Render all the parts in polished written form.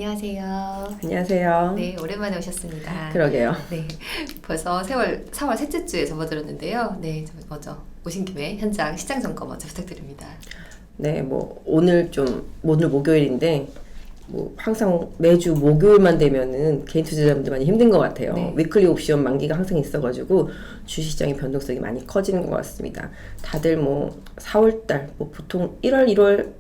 안녕하세요. 안녕하세요. 네, 오랜만에 오셨습니다. 그러게요. 네, 벌써 4월 셋째 주에 접어들었는데요. 네, 먼저 오신 김에 현장 시장 점검 먼저 부탁드립니다. 네, 오늘 목요일인데 항상 매주 목요일만 되면은 개인 투자자분들 많이 힘든 것 같아요. 네. 위클리 옵션 만기가 항상 있어가지고 주식시장의 변동성이 많이 커지는 것 같습니다. 다들 4월달 보통 1월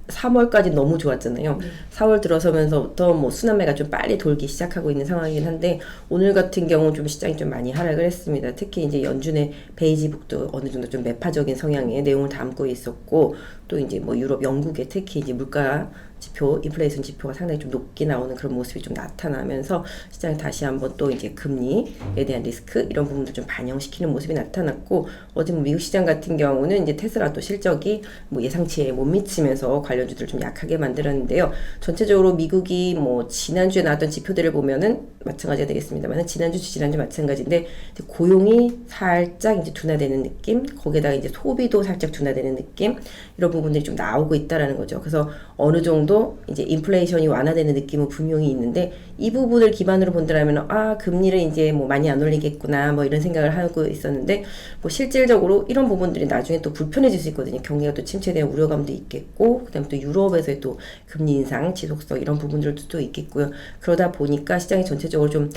3월까지 너무 좋았잖아요. 4월 들어서면서부터 순환매가 좀 빨리 돌기 시작하고 있는 상황이긴 한데 오늘 같은 경우는 좀 시장이 좀 많이 하락을 했습니다. 특히 이제 연준의 베이지북도 어느 정도 좀 매파적인 성향의 내용을 담고 있었고 또 이제 유럽, 영국의 특히 이제 물가 지표, 인플레이션 지표가 상당히 좀 높게 나오는 그런 모습이 좀 나타나면서 시장이 다시 한번 또 이제 금리에 대한 리스크 이런 부분도 좀 반영시키는 모습이 나타났고 어제 미국 시장 같은 경우는 이제 테슬라 또 실적이 예상치에 못 미치면서 관련주들을 좀 약하게 만들었는데요. 전체적으로 미국이 지난주에 나왔던 지표들을 보면은 마찬가지가 되겠습니다만 지난주, 지난주 마찬가지인데 고용이 살짝 이제 둔화되는 느낌, 거기에다가 이제 소비도 살짝 둔화되는 느낌 이런 부분들이 좀 나오고 있다라는 거죠. 그래서 어느 정도 이제 인플레이션이 완화되는 느낌은 분명히 있는데 이 부분을 기반으로 본다면 금리를 이제 많이 안 올리겠구나 이런 생각을 하고 있었는데 실질적으로 이런 부분들이 나중에 또 불편해질 수 있거든요. 경기가 또 침체에 대한 우려감도 있겠고 그다음에 또 유럽에서의 또 금리 인상 지속성 이런 부분들도 또 있겠고요. 그러다 보니까 시장이 전체적으로 좀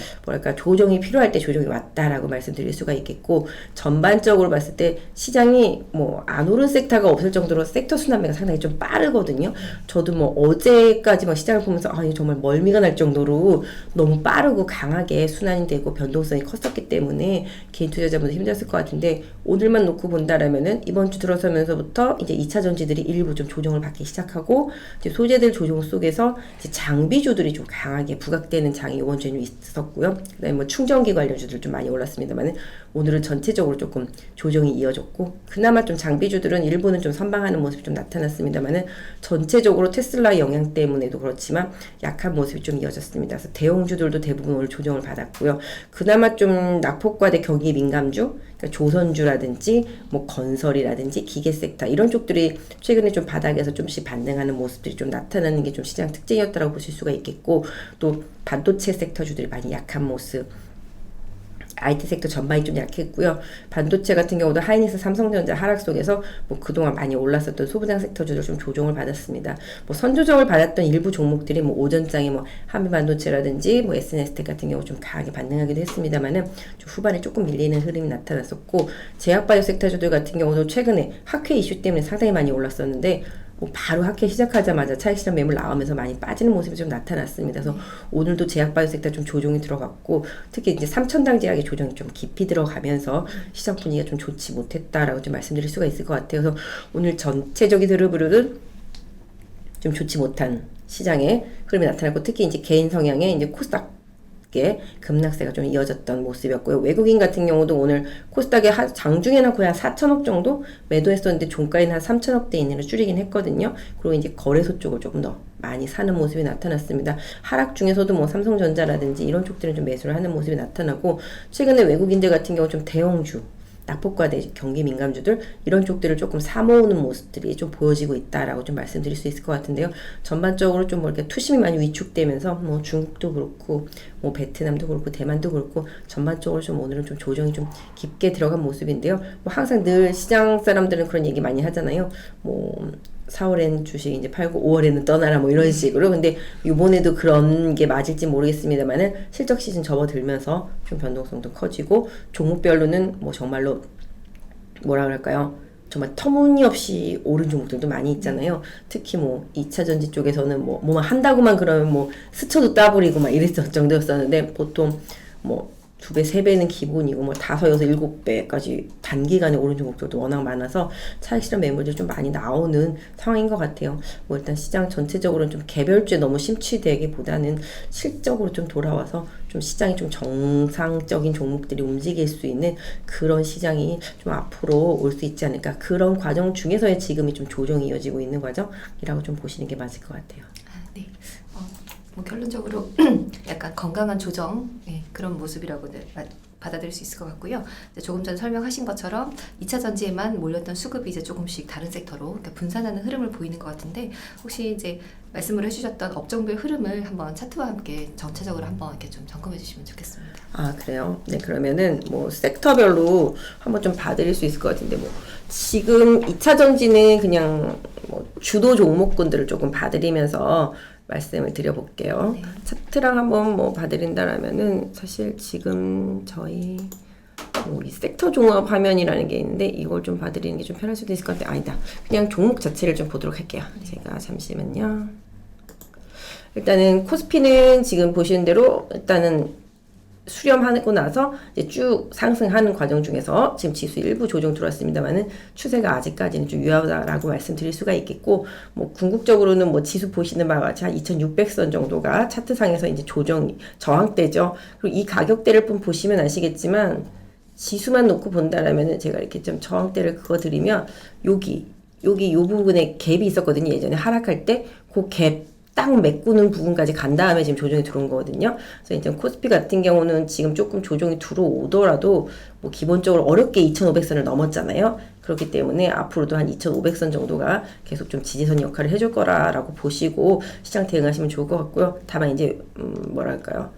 조정이 필요할 때 조정이 왔다라고 말씀드릴 수가 있겠고 전반적으로 봤을 때 시장이 안 오른 섹터가 없을 정도로 섹터 순환매가 상당히 좀 빠르거든요. 저도 어제까지 시장을 보면서 이거 정말 멀미가 날 정도로 너무 빠르고 강하게 순환이 되고 변동성이 컸었기 때문에 개인 투자자분들 힘들었을 것 같은데 오늘만 놓고 본다라면은 이번 주 들어서면서부터 이제 2차 전지들이 일부 좀 조정을 받기 시작하고 이제 소재들 조정 속에서 이제 장비주들이 좀 강하게 부각되는 장이 이번 주에 좀 있었고요. 그다음에 충전기 관련주들 좀 많이 올랐습니다만은 오늘은 전체적으로 조금 조정이 이어졌고 그나마 좀 장비주들은 일부는 좀 선방하는 모습이 좀 나타났습니다만은 전체적으로 테슬라 영향 때문에도 그렇지만 약한 모습이 좀 이어졌습니다. 그래서 대형주들도 대부분 오늘 조정을 받았고요. 그나마 좀 낙폭과대 경기 민감주, 그러니까 조선주라든지 건설이라든지 기계 섹터 이런 쪽들이 최근에 좀 바닥에서 좀씩 반등하는 모습들이 좀 나타나는 게 좀 시장 특징이었다라고 보실 수가 있겠고 또 반도체 섹터주들이 많이 약한 모습. IT 섹터 전반이 좀 약했고요. 반도체 같은 경우도 하이닉스, 삼성전자 하락 속에서 그동안 많이 올랐었던 소부장 섹터주들 좀 조정을 받았습니다. 선조정을 받았던 일부 종목들이 오전장에 한미반도체라든지 SNS텍 같은 경우 좀 강하게 반등하기도 했습니다만은 좀 후반에 조금 밀리는 흐름이 나타났었고 제약바이오 섹터주들 같은 경우도 최근에 학회 이슈 때문에 상당히 많이 올랐었는데 바로 학회 시작하자마자 차익 실현 매물 나오면서 많이 빠지는 모습이 좀 나타났습니다. 그래서 오늘도 제약바이오 섹터 좀 조정이 들어갔고 특히 이제 삼천당 제약의 조정이 좀 깊이 들어가면서 시장 분위기가 좀 좋지 못했다라고 좀 말씀드릴 수가 있을 것 같아요. 그래서 오늘 전체적인 흐름으로는 좀 좋지 못한 시장의 흐름이 나타났고 특히 이제 개인 성향의 이제 코스닥 급락세가 좀 이어졌던 모습이었고요. 외국인 같은 경우도 오늘 코스닥에 장중에는 거의 한 4천억 정도 매도했었는데 종가에는 한 3천억대 이내로 줄이긴 했거든요. 그리고 이제 거래소 쪽을 조금 더 많이 사는 모습이 나타났습니다. 하락 중에서도 삼성전자라든지 이런 쪽들은 좀 매수를 하는 모습이 나타나고 최근에 외국인들 같은 경우 좀 대형주 낙폭과대 경기 민감주들 이런 쪽들을 조금 사모으는 모습들이 좀 보여지고 있다라고 좀 말씀드릴 수 있을 것 같은데요. 전반적으로 좀 이렇게 투심이 많이 위축되면서 중국도 그렇고 베트남도 그렇고 대만도 그렇고 전반적으로 좀 오늘은 좀 조정이 좀 깊게 들어간 모습인데요. 항상 늘 시장 사람들은 그런 얘기 많이 하잖아요. 4월에는 주식 이제 팔고 5월에는 떠나라 이런 식으로. 근데 이번에도 그런 게 맞을지 모르겠습니다만은 실적 시즌 접어들면서 좀 변동성도 커지고 종목별로는 정말로 뭐라 그럴까요? 정말 터무니없이 오른 종목들도 많이 있잖아요. 특히 2차 전지 쪽에서는 뭐만 한다고만 그러면 스쳐도 따버리고 이랬을 정도였었는데 보통 2배, 3배는 기본이고 5, 6, 7배까지 단기간에 오른 종목들도 워낙 많아서 차익 실현 매물들이 좀 많이 나오는 상황인 것 같아요. 일단 시장 전체적으로는 좀 개별주에 너무 심취되기보다는 실적으로 좀 돌아와서 좀 시장이 좀 정상적인 종목들이 움직일 수 있는 그런 시장이 좀 앞으로 올 수 있지 않을까. 그런 과정 중에서의 지금이 좀 조정이 이어지고 있는 과정이라고 좀 보시는 게 맞을 것 같아요. 네. 결론적으로 약간 건강한 조정 그런 모습이라고 받아들일 수 있을 것 같고요. 이제 조금 전 설명하신 것처럼 2차 전지에만 몰렸던 수급이 이제 조금씩 다른 섹터로 그러니까 분산하는 흐름을 보이는 것 같은데 혹시 이제 말씀을 해주셨던 업종별 흐름을 한번 차트와 함께 전체적으로 한번 이렇게 좀 점검해 주시면 좋겠습니다. 아, 그래요? 네, 그러면은 뭐 섹터별로 한번 좀 봐드릴 수 있을 것 같은데 뭐 지금 2차 전지는 그냥 뭐 주도 종목군들을 조금 봐드리면서 말씀을 드려볼게요. 네. 차트랑 한번 뭐 봐드린다라면은 사실 지금 저희 뭐 이 섹터 종합 화면이라는 게 있는데 이걸 좀 봐드리는 게 좀 편할 수도 있을 것 같아요. 아니다. 그냥 종목 자체를 좀 보도록 할게요. 제가 잠시만요. 일단은 코스피는 지금 보시는 대로 일단은 수렴하고 나서 이제 쭉 상승하는 과정 중에서 지금 지수 일부 조정 들어왔습니다만은 추세가 아직까지는 좀 유효하다라고 말씀드릴 수가 있겠고, 뭐 궁극적으로는 뭐 지수 보시는 바와 같이 한 2600선 정도가 차트상에서 이제 조정 저항대죠. 그리고 이 가격대를 좀 보시면 아시겠지만 지수만 놓고 본다라면은 제가 이렇게 좀 저항대를 그어드리면 여기 요 부분에 갭이 있었거든요. 예전에 하락할 때 그 갭 딱 메꾸는 부분까지 간 다음에 지금 조정이 들어온 거거든요. 그래서 이제 코스피 같은 경우는 지금 조금 조정이 들어오더라도 뭐 기본적으로 어렵게 2,500선을 넘었잖아요. 그렇기 때문에 앞으로도 한 2,500선 정도가 계속 좀 지지선 역할을 해줄 거라고 보시고 시장 대응하시면 좋을 것 같고요. 다만 이제 뭐랄까요?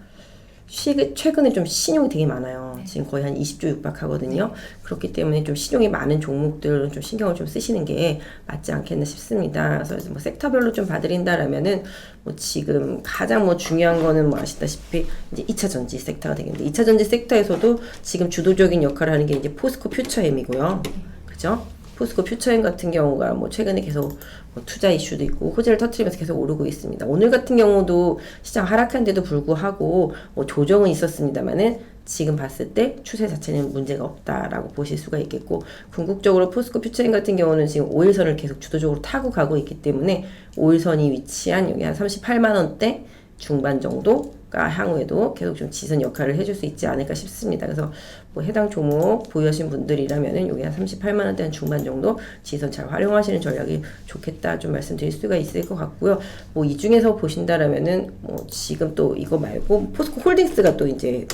최근에 좀 신용이 되게 많아요. 지금 거의 한 20조 육박하거든요. 그렇기 때문에 좀 신용이 많은 종목들은 좀 신경을 좀 쓰시는 게 맞지 않겠나 싶습니다. 그래서 뭐 섹터별로 좀 봐드린다라면은 뭐 지금 가장 뭐 중요한 거는 뭐 아시다시피 이제 2차 전지 섹터가 되겠는데 2차 전지 섹터에서도 지금 주도적인 역할을 하는 게 이제 포스코 퓨처엠이고요. 그죠? 포스코 퓨처엠 같은 경우가 뭐 최근에 계속 뭐 투자 이슈도 있고 호재를 터뜨리면서 계속 오르고 있습니다. 오늘 같은 경우도 시장 하락한데도 불구하고 뭐 조정은 있었습니다만은 지금 봤을 때 추세 자체는 문제가 없다라고 보실 수가 있겠고, 궁극적으로 포스코 퓨처엠 같은 경우는 지금 5일선을 계속 주도적으로 타고 가고 있기 때문에 5일선이 위치한 여기 한 38만 원대 중반 정도가 향후에도 계속 좀 지선 역할을 해줄 수 있지 않을까 싶습니다. 그래서 뭐 해당 종목 보유하신 분들이라면은 여기 한 38만 원대 한 중반 정도 지선 잘 활용하시는 전략이 좋겠다 좀 말씀드릴 수가 있을 것 같고요. 뭐 이 중에서 보신다라면은 뭐 지금 또 이거 말고 포스코 홀딩스가 또 이제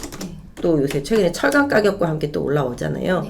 또 요새 최근에 철강 가격과 함께 또 올라오잖아요.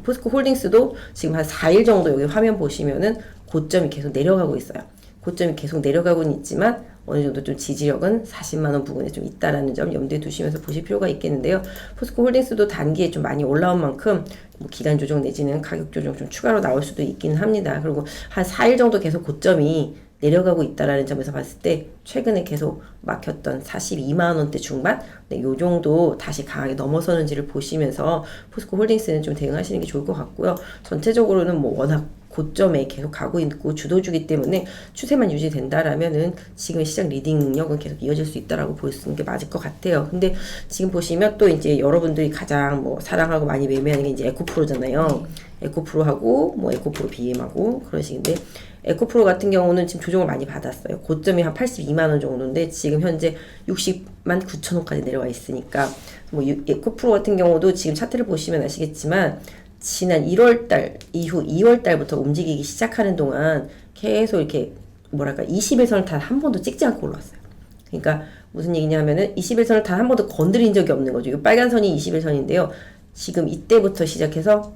포스코 홀딩스도 지금 한 4일 정도 여기 화면 보시면은 고점이 계속 내려가고 있어요. 고점이 계속 내려가고는 있지만 어느 정도 좀 지지력은 40만 원 부근에 좀 있다라는 점 염두에 두시면서 보실 필요가 있겠는데요. 포스코 홀딩스도 단기에 좀 많이 올라온 만큼 뭐 기간 조정 내지는 가격 조정 좀 추가로 나올 수도 있긴 합니다. 그리고 한 4일 정도 계속 고점이 내려가고 있다라는 점에서 봤을 때 최근에 계속 막혔던 42만 원대 중반, 네, 요 정도 다시 강하게 넘어서는지를 보시면서 포스코 홀딩스는 좀 대응하시는 게 좋을 것 같고요. 전체적으로는 뭐 워낙 고점에 계속 가고 있고 주도주기 때문에 추세만 유지된다라면은 지금의 시장 리딩 능력은 계속 이어질 수 있다라고 보시는 게 맞을 것 같아요. 근데 지금 보시면 또 이제 여러분들이 가장 뭐 사랑하고 많이 매매하는 게 이제 에코프로잖아요. 에코프로하고 뭐 에코프로 BM하고 그런 식인데 에코프로 같은 경우는 지금 조정을 많이 받았어요. 고점이 한 82만 원 정도인데 지금 현재 60만 9천 원까지 내려와 있으니까 뭐 에코프로 같은 경우도 지금 차트를 보시면 아시겠지만 지난 1월달 이후 2월달부터 움직이기 시작하는 동안 계속 이렇게 뭐랄까 21선을 단 한 번도 찍지 않고 올라왔어요. 그러니까 무슨 얘기냐 하면은 21선을 단 한 번도 건드린 적이 없는 거죠. 이 빨간 선이 21선인데요. 지금 이때부터 시작해서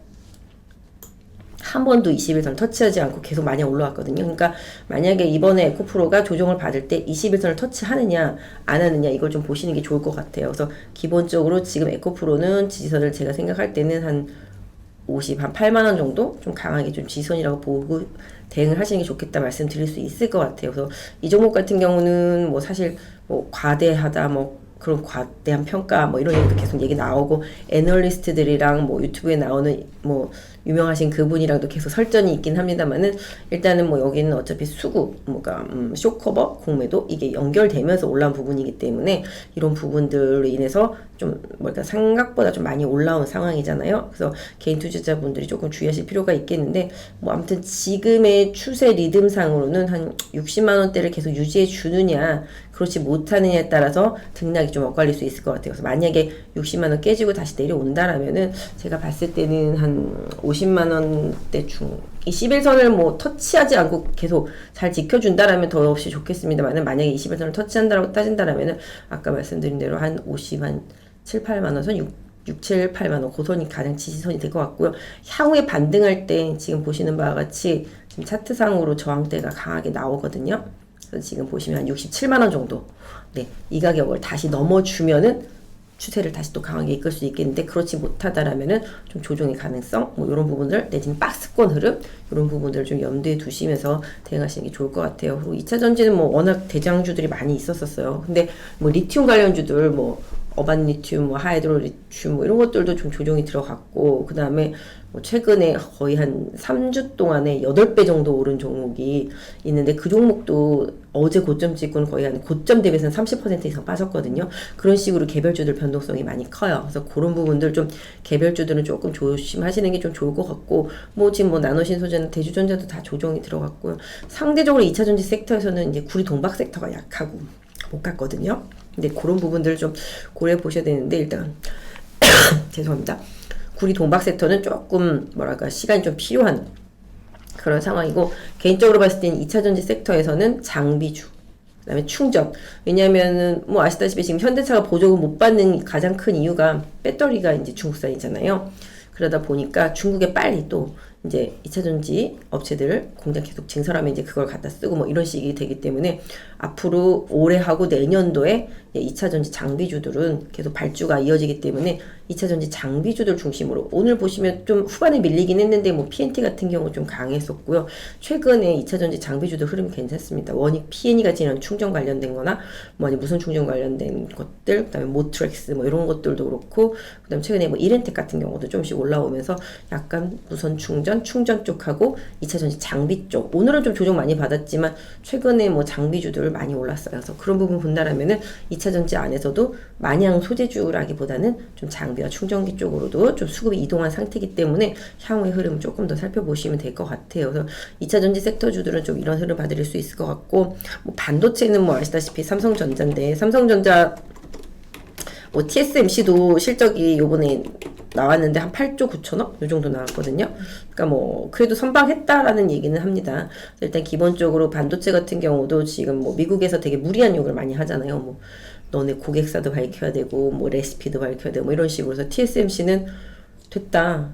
한 번도 21선을 터치하지 않고 계속 많이 올라왔거든요. 그러니까 만약에 이번에 에코프로가 조정을 받을 때 21선을 터치하느냐 안 하느냐 이걸 좀 보시는 게 좋을 것 같아요. 그래서 기본적으로 지금 에코프로는 지지선을 제가 생각할 때는 한 8만 원 정도 좀 강하게 좀 지선이라고 보고 대응을 하시는 게 좋겠다 말씀드릴 수 있을 것 같아요. 그래서 이 종목 같은 경우는 뭐 사실 뭐 과대하다 뭐 그런 과대한 평가 뭐 이런 얘기도 계속 얘기 나오고 애널리스트들이랑 뭐 유튜브에 나오는 뭐 유명하신 그분이랑도 계속 설전이 있긴 합니다만은 일단은 뭐 여기는 어차피 수급 뭐가 쇼커버 공매도 이게 연결되면서 올라온 부분이기 때문에 이런 부분들로 인해서 좀 뭐랄까 생각보다 좀 많이 올라온 상황이잖아요. 그래서 개인 투자자분들이 조금 주의하실 필요가 있겠는데 뭐 아무튼 지금의 추세 리듬상으로는 한 60만 원대를 계속 유지해 주느냐 그렇지 못하느냐에 따라서 등락이 좀 엇갈릴 수 있을 것 같아요. 그래서 만약에 60만 원 깨지고 다시 내려온다라면은 제가 봤을 때는 한 50만 원대 중 21선을 뭐 터치하지 않고 계속 잘 지켜준다라면 더없이 좋겠습니다만은 만약에 21선을 터치한다라고 따진다라면은 아까 말씀드린 대로 한 50한 7, 8만 원 선 6, 7, 8만 원 고선이 가장 지지선이 될 것 같고요. 향후에 반등할 때 지금 보시는 바와 같이 지금 차트상으로 저항대가 강하게 나오거든요. 그래서 지금 보시면 한 67만 원 정도, 네, 이 가격을 다시 넘어주면은 추세를 다시 또 강하게 이끌 수 있겠는데, 그렇지 못하다라면은 좀 조정의 가능성, 뭐 이런 부분들 내지는 박스권 흐름, 이런 부분들을 좀 염두에 두시면서 대응하시는 게 좋을 것 같아요. 그리고 2차 전지는 뭐 워낙 대장주들이 많이 있었었어요. 근데 뭐 리튬 관련주들, 뭐 어반 리튬, 뭐 하이드로 리튬, 뭐 이런 것들도 좀 조정이 들어갔고, 그 다음에 뭐 최근에 거의 한 3주 동안에 8배 정도 오른 종목이 있는데, 그 종목도 어제 고점 찍고는 거의 한 고점 대비해서는 30% 이상 빠졌거든요. 그런 식으로 개별주들 변동성이 많이 커요. 그래서 그런 부분들 좀 개별주들은 조금 조심하시는 게 좀 좋을 것 같고, 뭐 지금 뭐 나노신소재나 대주전자도 다 조정이 들어갔고요. 상대적으로 2차 전지 섹터에서는 이제 구리 동박 섹터가 약하고 못 갔거든요. 근데 그런 부분들을 좀 고려해 보셔야 되는데, 일단 죄송합니다. 구리 동박 섹터는 조금 뭐랄까 시간이 좀 필요한 그런 상황이고, 개인적으로 봤을 때는 2차 전지 섹터에서는 장비주, 그다음에 충전. 왜냐면은 뭐 아시다시피 지금 현대차가 보조금 못 받는 가장 큰 이유가 배터리가 이제 중국산이잖아요. 그러다 보니까 중국에 빨리 또 이제 2차 전지 업체들 공장 계속 증설하면 이제 그걸 갖다 쓰고 뭐 이런 식이 되기 때문에, 앞으로 올해 하고 내년도에 2차 전지 장비주들은 계속 발주가 이어지기 때문에 2차 전지 장비주들 중심으로, 오늘 보시면 좀 후반에 밀리긴 했는데 뭐 PNT 같은 경우 좀 강했었고요. 최근에 2차 전지 장비주들 흐름이 괜찮습니다. 원익 PNE가 지난 충전 관련된 거나 뭐 아니 무선 충전 관련된 것들, 그다음에 모트렉스 뭐 이런 것들도 그렇고, 그다음에 최근에 뭐 이렌텍 같은 경우도 좀씩 올라오면서 약간 무선 충전 쪽하고 2차 전지 장비 쪽, 오늘은 좀 조정 많이 받았지만 최근에 뭐 장비주들 많이 올랐어요. 그래서 그런 부분 본다라면은 2차 전지 안에서도 마냥 소재주라기보다는 좀 장비와 충전기 쪽으로도 좀 수급이 이동한 상태이기 때문에 향후의 흐름을 조금 더 살펴보시면 될 것 같아요. 그래서 2차 전지 섹터주들은 좀 이런 흐름 받을 수 있을 것 같고, 뭐 반도체는 뭐 아시다시피 삼성전자인데, 삼성전자 뭐 TSMC도 실적이 요번에 나왔는데 한 8조 9천억? 요 정도 나왔거든요. 그러니까 뭐 그래도 선방했다라는 얘기는 합니다. 일단 기본적으로 반도체 같은 경우도 지금 뭐 미국에서 되게 무리한 욕을 많이 하잖아요. 뭐 너네 고객사도 밝혀야 되고 뭐 레시피도 밝혀야 되고 뭐 이런 식으로 해서 TSMC는 됐다,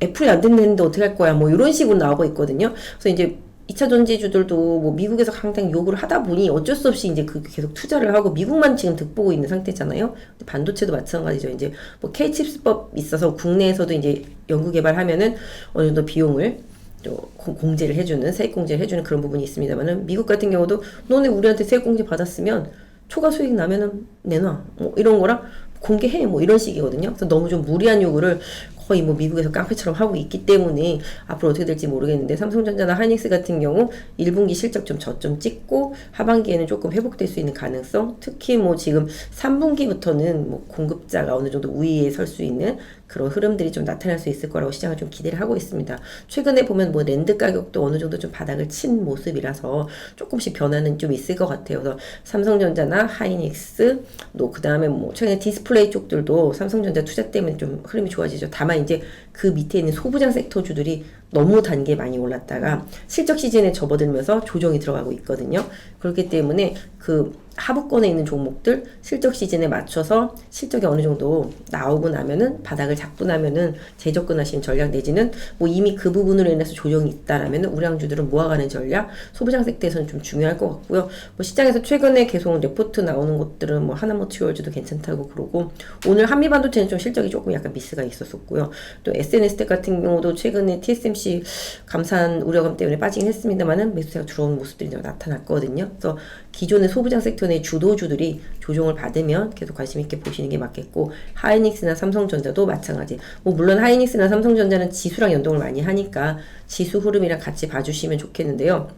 애플이 안 됐는데 어떻게 할 거야, 뭐 이런 식으로 나오고 있거든요. 그래서 이제 2차 전지주들도 뭐 미국에서 상당히 요구를 하다 보니 어쩔 수 없이 이제 그 계속 투자를 하고 미국만 지금 득보고 있는 상태잖아요. 반도체도 마찬가지죠. 이제 뭐 K-칩스법 있어서 국내에서도 이제 연구 개발하면은 어느 정도 비용을 또 공제를 해주는, 세액 공제를 해주는 그런 부분이 있습니다만은, 미국 같은 경우도 너네 우리한테 세액 공제 받았으면 초과 수익 나면은 내놔, 뭐 이런 거랑 공개해, 뭐 이런 식이거든요. 그래서 너무 좀 무리한 요구를 거의 뭐 미국에서 깡패처럼 하고 있기 때문에 앞으로 어떻게 될지 모르겠는데, 삼성전자나 하이닉스 같은 경우 1분기 실적 좀 저점 찍고 하반기에는 조금 회복될 수 있는 가능성, 특히 뭐 지금 3분기부터는 뭐 공급자가 어느 정도 우위에 설 수 있는 그런 흐름들이 좀 나타날 수 있을 거라고 시장을 좀 기대를 하고 있습니다. 최근에 보면 뭐 랜드 가격도 어느 정도 좀 바닥을 친 모습이라서 조금씩 변화는 좀 있을 것 같아요. 그래서 삼성전자나 하이닉스, 또 그 다음에 뭐 최근에 디스플레이 쪽들도 삼성전자 투자 때문에 좀 흐름이 좋아지죠. 다만 이제 그 밑에 있는 소부장 섹터주들이 너무 단계 많이 올랐다가 실적 시즌에 접어들면서 조정이 들어가고 있거든요. 그렇기 때문에 그 하부권에 있는 종목들 실적 시즌에 맞춰서 실적이 어느 정도 나오고 나면은, 바닥을 잡고 나면은 재접근하시는 전략, 내지는 뭐 이미 그 부분으로 인해서 조정이 있다라면은 우량주들은 모아가는 전략, 소부장 섹터에서는 좀 중요할 것 같고요. 뭐 시장에서 최근에 계속 레포트 나오는 것들은 뭐 하나머티리얼즈도 괜찮다고 그러고, 오늘 한미반도체는 좀 실적이 조금 약간 미스가 있었었고요. 또 SNS텍 같은 경우도 최근에 TSMC 감산 우려감 때문에 빠지긴 했습니다만은 매수세가 들어오는 모습들이 좀 나타났거든요. 그래서 기존의 소부장 섹터 내 주도주들이 조정을 받으면 계속 관심 있게 보시는 게 맞겠고, 하이닉스나 삼성전자도 마찬가지. 뭐 물론 하이닉스나 삼성전자는 지수랑 연동을 많이 하니까 지수 흐름이랑 같이 봐주시면 좋겠는데요.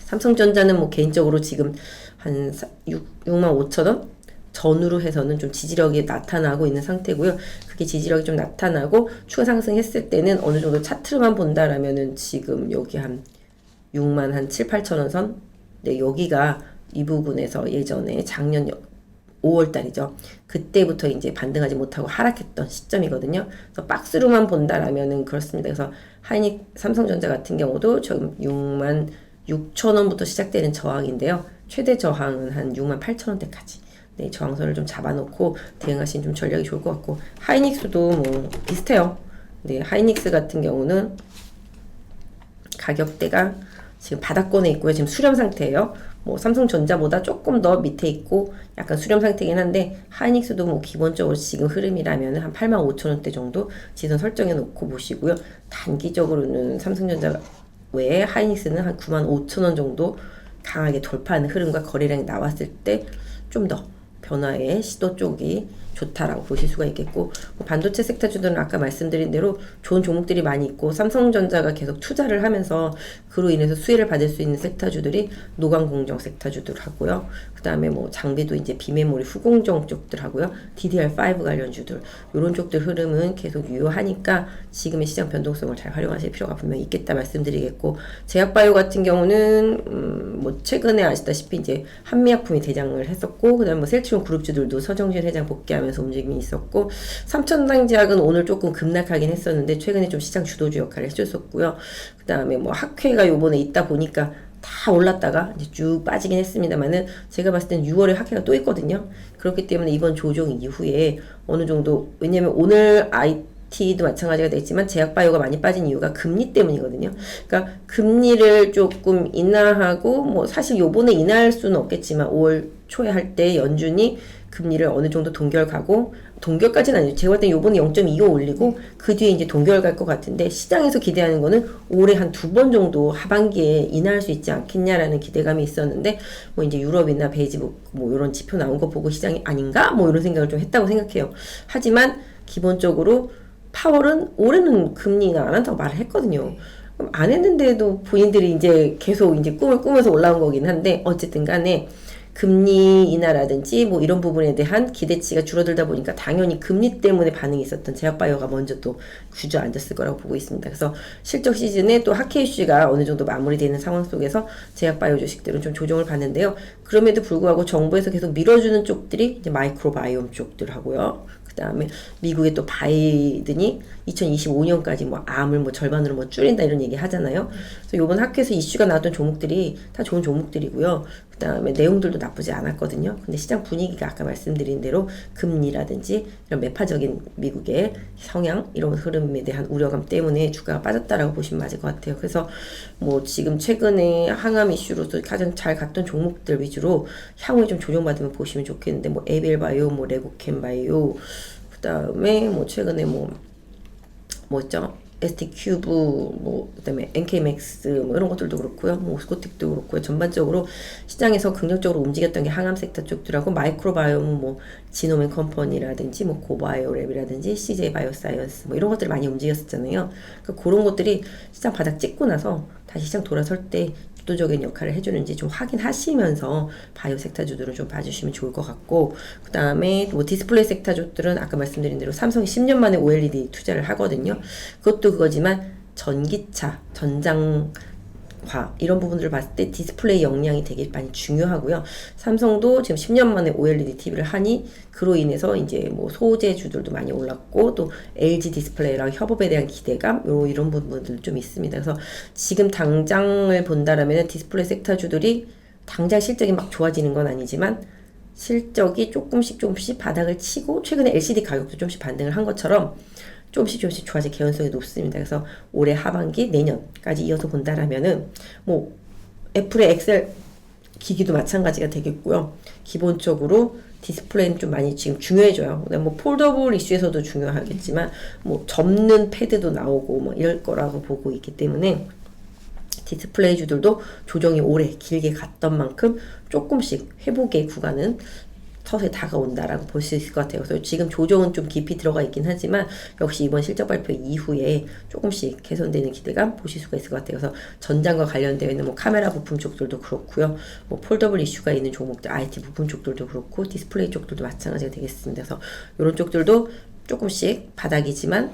삼성전자는 뭐 개인적으로 지금 한 6만 5천 원 전후로 해서는 좀 지지력이 나타나고 있는 상태고요. 그게 지지력이 좀 나타나고 추가 상승했을 때는 어느 정도 차트로만 본다라면은 지금 여기 한 6만 한 7, 8천 원 선? 네, 여기가 이 부분에서 예전에 작년 5월 달이죠. 그때부터 이제 반등하지 못하고 하락했던 시점이거든요. 그래서 박스로만 본다라면은 그렇습니다. 그래서 하이닉 삼성전자 같은 경우도 지금 6만 6천 원부터 시작되는 저항인데요. 최대 저항은 한 6만 8천 원대까지. 네, 저항선을 좀 잡아놓고 대응하시는 좀 전략이 좋을 것 같고, 하이닉스도 뭐 비슷해요. 네, 하이닉스 같은 경우는 가격대가 지금 바닥권에 있고요. 지금 수렴 상태예요. 뭐 삼성전자보다 조금 더 밑에 있고 약간 수렴 상태긴 한데, 하이닉스도 뭐 기본적으로 지금 흐름이라면 한 85,000원대 정도 지선 설정해 놓고 보시고요. 단기적으로는 삼성전자 외에 하이닉스는 한 95,000원 정도 강하게 돌파하는 흐름과 거래량이 나왔을 때 좀 더 변화의 시도 쪽이 좋다라고 보실 수가 있겠고, 뭐 반도체 섹터주들은 아까 말씀드린 대로 좋은 종목들이 많이 있고, 삼성전자가 계속 투자를 하면서 그로 인해서 수혜를 받을 수 있는 섹터주들이 노광공정 섹터주들 하고요. 그 다음에 뭐 장비도 이제 비메모리 후공정 쪽들 하고요. DDR5 관련주들, 요런 쪽들 흐름은 계속 유효하니까 지금의 시장 변동성을 잘 활용하실 필요가 분명히 있겠다 말씀드리겠고, 제약바이오 같은 경우는 뭐 최근에 아시다시피 이제 한미약품이 대장을 했었고, 그 다음에 뭐 셀트리온 그룹주들도 서정진 회장 복귀하면서 움직임이 있었고, 삼천당제약은 오늘 조금 급락하긴 했었는데 최근에 좀 시장 주도주 역할을 해줬었고요. 그 다음에 뭐 학회가 요번에 있다 보니까 다 올랐다가 이제 쭉 빠지긴 했습니다만은, 제가 봤을 때는 6월에 학회가 또 있거든요. 그렇기 때문에 이번 조정 이후에 어느 정도, 왜냐면 오늘 IT도 마찬가지가 됐지만 제약바이오가 많이 빠진 이유가 금리 때문이거든요. 그러니까 금리를 조금 인하하고, 뭐 사실 요번에 인하할 수는 없겠지만 5월 초에 할 때 연준이 금리를 어느 정도 동결 가고, 동결까지는 아니죠. 제가 볼 때 요번에 0.25 올리고 그 뒤에 이제 동결 갈 것 같은데, 시장에서 기대하는 거는 올해 한 2번 정도 하반기에 인하할 수 있지 않겠냐라는 기대감이 있었는데, 뭐 이제 유럽이나 베이지북 뭐 이런 지표 나온 거 보고 시장이 아닌가? 뭐 이런 생각을 좀 했다고 생각해요. 하지만 기본적으로 파월은 올해는 금리 인하 안 한다고 말을 했거든요. 그럼 안 했는데도 본인들이 이제 계속 이제 꿈을 꾸면서 올라온 거긴 한데, 어쨌든 간에 금리 인하라든지 뭐 이런 부분에 대한 기대치가 줄어들다 보니까 당연히 금리 때문에 반응이 있었던 제약바이오가 먼저 또 주저앉았을 거라고 보고 있습니다. 그래서 실적 시즌에 또 학회 이슈가 어느 정도 마무리되는 상황 속에서 제약바이오 주식들은 좀 조정을 받는데요. 그럼에도 불구하고 정부에서 계속 밀어주는 쪽들이 이제 마이크로바이옴 쪽들 하고요. 그 다음에 미국의 또 바이든이 2025년까지 뭐 암을 뭐 절반으로 뭐 줄인다 이런 얘기 하잖아요. 그래서 요번 학회에서 이슈가 나왔던 종목들이 다 좋은 종목들이고요. 그 다음에 내용들도 나쁘지 않았거든요. 근데 시장 분위기가 아까 말씀드린 대로 금리라든지 이런 매파적인 미국의 성향, 이런 흐름에 대한 우려감 때문에 주가가 빠졌다라고 보시면 맞을 것 같아요. 그래서 뭐 지금 최근에 항암 이슈로서 가장 잘 갔던 종목들 위주로 향후에 좀 조정받으면 보시면 좋겠는데, 뭐 에벨바이오, 뭐 레고캠바이오, 그 다음에 뭐 최근에 뭐죠? ST큐브, 뭐 그다음에 NK맥스 뭐 이런 것들도 그렇고요. 뭐 스코틱도 그렇고요. 전반적으로 시장에서 긍정적으로 움직였던 게 항암 섹터 쪽들하고, 마이크로바이옴은 뭐 지노맨 컴퍼니라든지 뭐 고바이오랩이라든지 CJ 바이오사이언스 뭐 이런 것들이 많이 움직였었잖아요. 그러니까 그런 것들이 시장 바닥 찍고 나서 다시 시장 돌아설 때 주도적인 역할을 해주는지 좀 확인하시면서 바이오 섹터주들은 좀 봐주시면 좋을 것 같고, 그 다음에 뭐 디스플레이 섹터주들은 아까 말씀드린 대로 삼성이 10년 만에 OLED 투자를 하거든요. 그것도 그거지만 전기차, 전장화 이런 부분들을 봤을 때 디스플레이 역량이 되게 많이 중요하고요. 삼성도 지금 10년 만에 OLED TV를 하니 그로 인해서 이제 뭐 소재주들도 많이 올랐고, 또 LG 디스플레이랑 협업에 대한 기대감, 이런 부분들 좀 있습니다. 그래서 지금 당장을 본다라면 디스플레이 섹터주들이 당장 실적이 막 좋아지는 건 아니지만 실적이 조금씩 바닥을 치고, 최근에 LCD 가격도 조금씩 반등을 한 것처럼 조금씩 좋아질 개연성이 높습니다. 그래서 올해 하반기, 내년까지 이어서 본다라면은 뭐 애플의 엑셀 기기도 마찬가지가 되겠고요. 기본적으로 디스플레이는 좀 많이 지금 중요해져요. 뭐 폴더블 이슈에서도 중요하겠지만 뭐 접는 패드도 나오고 뭐 이럴 거라고 보고 있기 때문에 디스플레이주들도 조정이 오래 길게 갔던 만큼 조금씩 회복의 구간은 서서히 다가온다라고 볼 수 있을 것 같아요. 그래서 지금 조정은 좀 깊이 들어가 있긴 하지만 역시 이번 실적 발표 이후에 조금씩 개선되는 기대감 보실 수가 있을 것 같아요. 그래서 전장과 관련되어 있는 뭐 카메라 부품 쪽들도 그렇고요. 뭐 폴더블 이슈가 있는 종목들, IT 부품 쪽들도 그렇고 디스플레이 쪽들도 마찬가지가 되겠습니다. 그래서 이런 쪽들도 조금씩 바닥이지만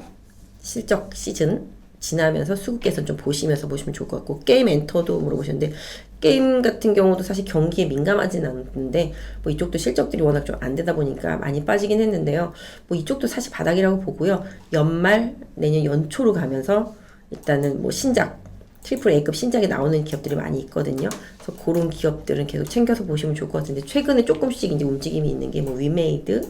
실적 시즌 지나면서 수급 개선 좀 보시면서 보시면 좋을 것 같고, 게임 엔터도 물어보셨는데, 게임 같은 경우도 사실 경기에 민감하진 않는데 뭐 이쪽도 실적들이 워낙 좀 안 되다 보니까 많이 빠지긴 했는데요. 뭐 이쪽도 사실 바닥이라고 보고요. 연말 내년 연초로 가면서 일단은 뭐 신작 트리플 A급 신작이 나오는 기업들이 많이 있거든요. 그래서 그런 기업들은 계속 챙겨서 보시면 좋을 것 같은데 최근에 조금씩 이제 움직임이 있는 게 뭐 위메이드,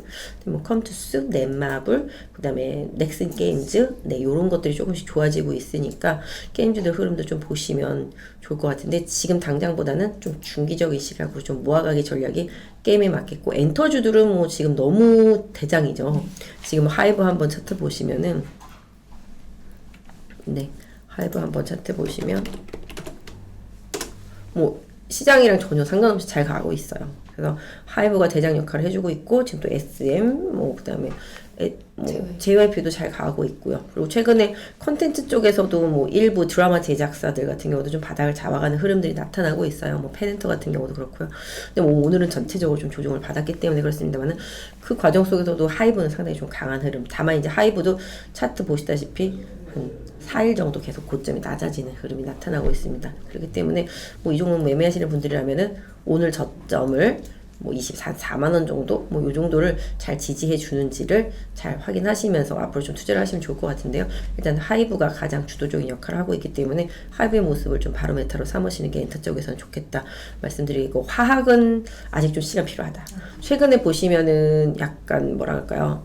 뭐 컴투스, 넷마블, 그다음에 넥슨 게임즈, 네 요런 것들이 조금씩 좋아지고 있으니까 게임주들 흐름도 좀 보시면 좋을 것 같은데 지금 당장보다는 좀 중기적인 시각으로 좀 모아가기 전략이 게임에 맞겠고 엔터주들은 뭐 지금 너무 대장이죠. 지금 하이브 한번 차트 보시면은 네 하이브 한번 차트 보시면 뭐 시장이랑 전혀 상관없이 잘 가고 있어요. 그래서 하이브가 대장 역할을 해주고 있고 지금 또 SM 뭐 그다음에 JYP도 잘 가고 있고요. 그리고 최근에 컨텐츠 쪽에서도 뭐 일부 드라마 제작사들 같은 경우도 좀 바닥을 잡아가는 흐름들이 나타나고 있어요. 뭐 페넨터 같은 경우도 그렇고요. 근데 뭐 오늘은 전체적으로 좀 조정을 받았기 때문에 그렇습니다만은 그 과정 속에서도 하이브는 상당히 좀 강한 흐름. 다만 이제 하이브도 차트 보시다시피 한 4일 정도 계속 고점이 낮아지는 흐름이 나타나고 있습니다. 그렇기 때문에 뭐 이 종목 매매하시는 분들이라면은 오늘 저점을 뭐 24만 원 정도 뭐 요 정도를 잘 지지해 주는지를 잘 확인하시면서 앞으로 좀 투자를 하시면 좋을 것 같은데요. 일단 하이브가 가장 주도적인 역할을 하고 있기 때문에 하이브의 모습을 좀 바로메타로 삼으시는 게 엔터 쪽에서는 좋겠다 말씀드리고 화학은 아직 좀 시간 필요하다. 최근에 보시면은 약간 뭐라 할까요?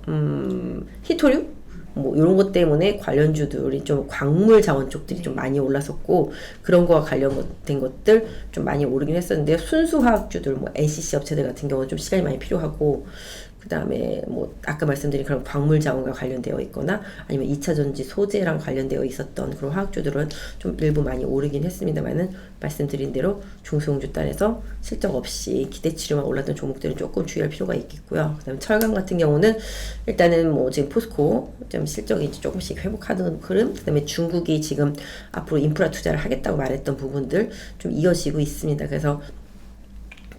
히토류? 뭐 이런 것 때문에 관련주들이 좀 광물 자원 쪽들이 좀 많이 올랐었고 그런 거와 관련된 것들 좀 많이 오르긴 했었는데 순수화학주들 뭐 NCC 업체들 같은 경우는 좀 시간이 많이 필요하고 그 다음에 뭐 아까 말씀드린 그런 광물 자원과 관련되어 있거나 아니면 2차 전지 소재랑 관련되어 있었던 그런 화학주들은 좀 일부 많이 오르긴 했습니다만은 말씀드린 대로 중소형주 단에서 실적 없이 기대치로만 올랐던 종목들은 조금 주의할 필요가 있겠고요. 그 다음에 철강 같은 경우는 일단은 뭐 지금 포스코 좀 실적이 이제 조금씩 회복하는 흐름, 그 다음에 중국이 지금 앞으로 인프라 투자를 하겠다고 말했던 부분들 좀 이어지고 있습니다. 그래서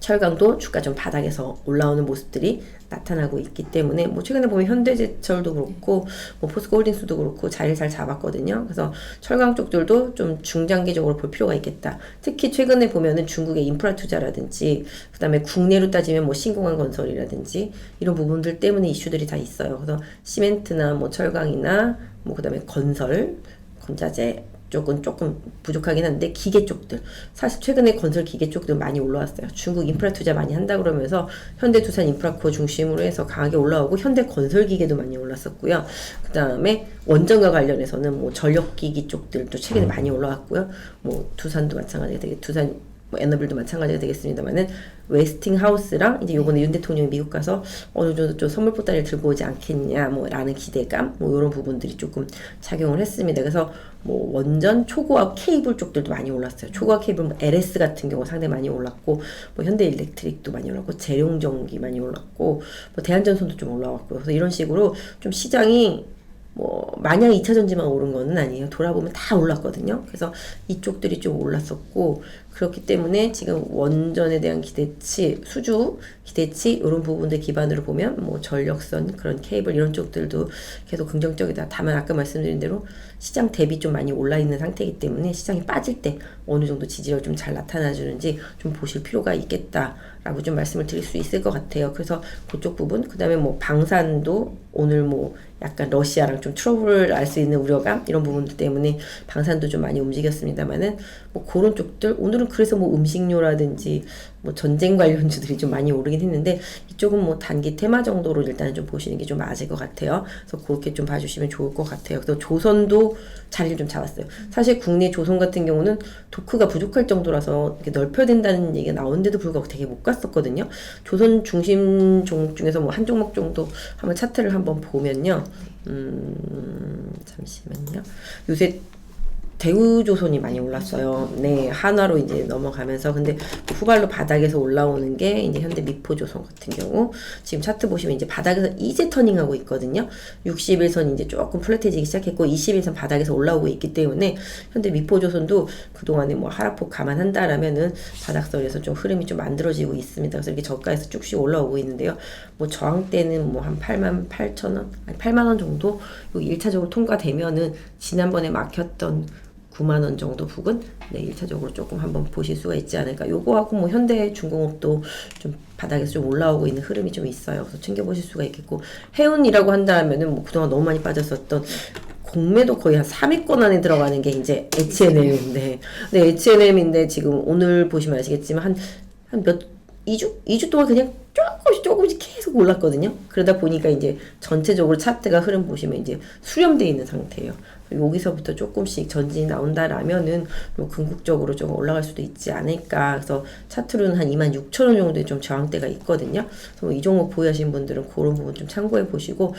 철강도 주가 좀 바닥에서 올라오는 모습들이 나타나고 있기 때문에 뭐 최근에 보면 현대제철도 그렇고 뭐 포스코홀딩스도 그렇고 자리를 잘 잡았거든요. 그래서 철강 쪽들도 좀 중장기적으로 볼 필요가 있겠다. 특히 최근에 보면은 중국의 인프라 투자라든지 그다음에 국내로 따지면 뭐 신공항 건설이라든지 이런 부분들 때문에 이슈들이 다 있어요. 그래서 시멘트나 뭐 철강이나 뭐 그다음에 건설, 건자재 쪽은 조금 부족하긴 한데 기계 쪽들 사실 최근에 건설 기계 쪽들 많이 올라왔어요. 중국 인프라 투자 많이 한다 그러면서 현대두산 인프라코어 중심으로 해서 강하게 올라오고 현대 건설 기계도 많이 올랐었고요. 그 다음에 원전과 관련해서는 뭐 전력기기 쪽들도 최근에 많이 올라왔고요. 뭐 두산도 마찬가지가 되게 두산 뭐 에너빌도 마찬가지가 되겠습니다만은 웨스팅하우스랑 이제 요번에 윤 대통령이 미국 가서 어느 정도 좀 선물 보따리를 들고 오지 않겠냐 뭐 라는 기대감 뭐 이런 부분들이 조금 작용을 했습니다. 그래서 뭐 원전 초고압 케이블 쪽들도 많이 올랐어요. 초고압 케이블 뭐 LS 같은 경우 상당히 많이 올랐고 뭐 현대일렉트릭도 많이 올랐고 재룡전기 많이 올랐고 뭐 대한전선도 좀 올라왔고요. 그래서 이런 식으로 좀 시장이 뭐 마냥 2차 전지만 오른 거는 아니에요. 돌아보면 다 올랐거든요. 그래서 이쪽들이 좀 올랐었고 그렇기 때문에 지금 원전에 대한 기대치, 수주 기대치 이런 부분들 기반으로 보면 뭐 전력선 그런 케이블 이런 쪽들도 계속 긍정적이다. 다만 아까 말씀드린 대로 시장 대비 좀 많이 올라 있는 상태이기 때문에 시장이 빠질 때 어느 정도 지지력이 좀 잘 나타나 주는지 좀 보실 필요가 있겠다라고 좀 말씀을 드릴 수 있을 것 같아요. 그래서 그쪽 부분 그다음에 뭐 방산도 오늘 뭐 약간 러시아랑 좀 트러블을 알 수 있는 우려감 이런 부분들 때문에 방산도 좀 많이 움직였습니다만은 뭐 그런 쪽들 오늘은 그래서 뭐 음식료라든지 뭐 전쟁 관련주들이 좀 많이 오르긴 했는데 이쪽은 뭐 단기 테마 정도로 일단은 좀 보시는 게 좀 맞을 것 같아요. 그래서 그렇게 좀 봐주시면 좋을 것 같아요. 그래서 조선도 자리를 좀 잡았어요. 사실 국내 조선 같은 경우는 토크가 부족할 정도라서 이렇게 넓혀야 된다는 얘기가 나오는데도 불구하고 되게 못 갔었거든요. 조선 중심 종목 중에서 뭐 한 종목 정도 한번 차트를 한번 보면요. 잠시만요. 요새 대우조선이 많이 올랐어요. 네, 한화로 이제 넘어가면서 근데 후발로 바닥에서 올라오는 게 이제 현대미포조선 같은 경우 지금 차트 보시면 이제 바닥에서 이제 터닝하고 있거든요. 61선 이제 조금 플랫해지기 시작했고 21선 바닥에서 올라오고 있기 때문에 현대미포조선도 그동안에 뭐 하락폭 감안한다라면은 바닥선에서 좀 흐름이 좀 만들어지고 있습니다. 그래서 이렇게 저가에서 쭉씩 올라오고 있는데요. 뭐 저항대는 뭐 한 88,000원, 아니 8만 원 정도 여기 1차적으로 통과되면은 지난번에 막혔던 9만 원 정도 부근 네 1차적으로 조금 한번 보실 수가 있지 않을까. 요거하고 뭐 현대중공업도 좀 바닥에서 좀 올라오고 있는 흐름이 좀 있어요. 그래서 챙겨보실 수가 있겠고 해운이라고 한다면은 뭐 그동안 너무 많이 빠졌었던 동매도 거의 한 3위권 안에 들어가는 게 이제 H&M인데, 네, H&M인데 지금 오늘 보시면 아시겠지만 한 2주 동안 그냥 조금씩 계속 올랐거든요. 그러다 보니까 이제 전체적으로 차트가 흐름 보시면 이제 수렴되어 있는 상태예요. 여기서부터 조금씩 전진이 나온다라면은 뭐 궁극적으로 좀 올라갈 수도 있지 않을까. 그래서 차트로는 한 26,000원 정도의 좀 저항대가 있거든요. 그래서 뭐이 종목 보유하신 분들은 그런 부분 좀 참고해 보시고,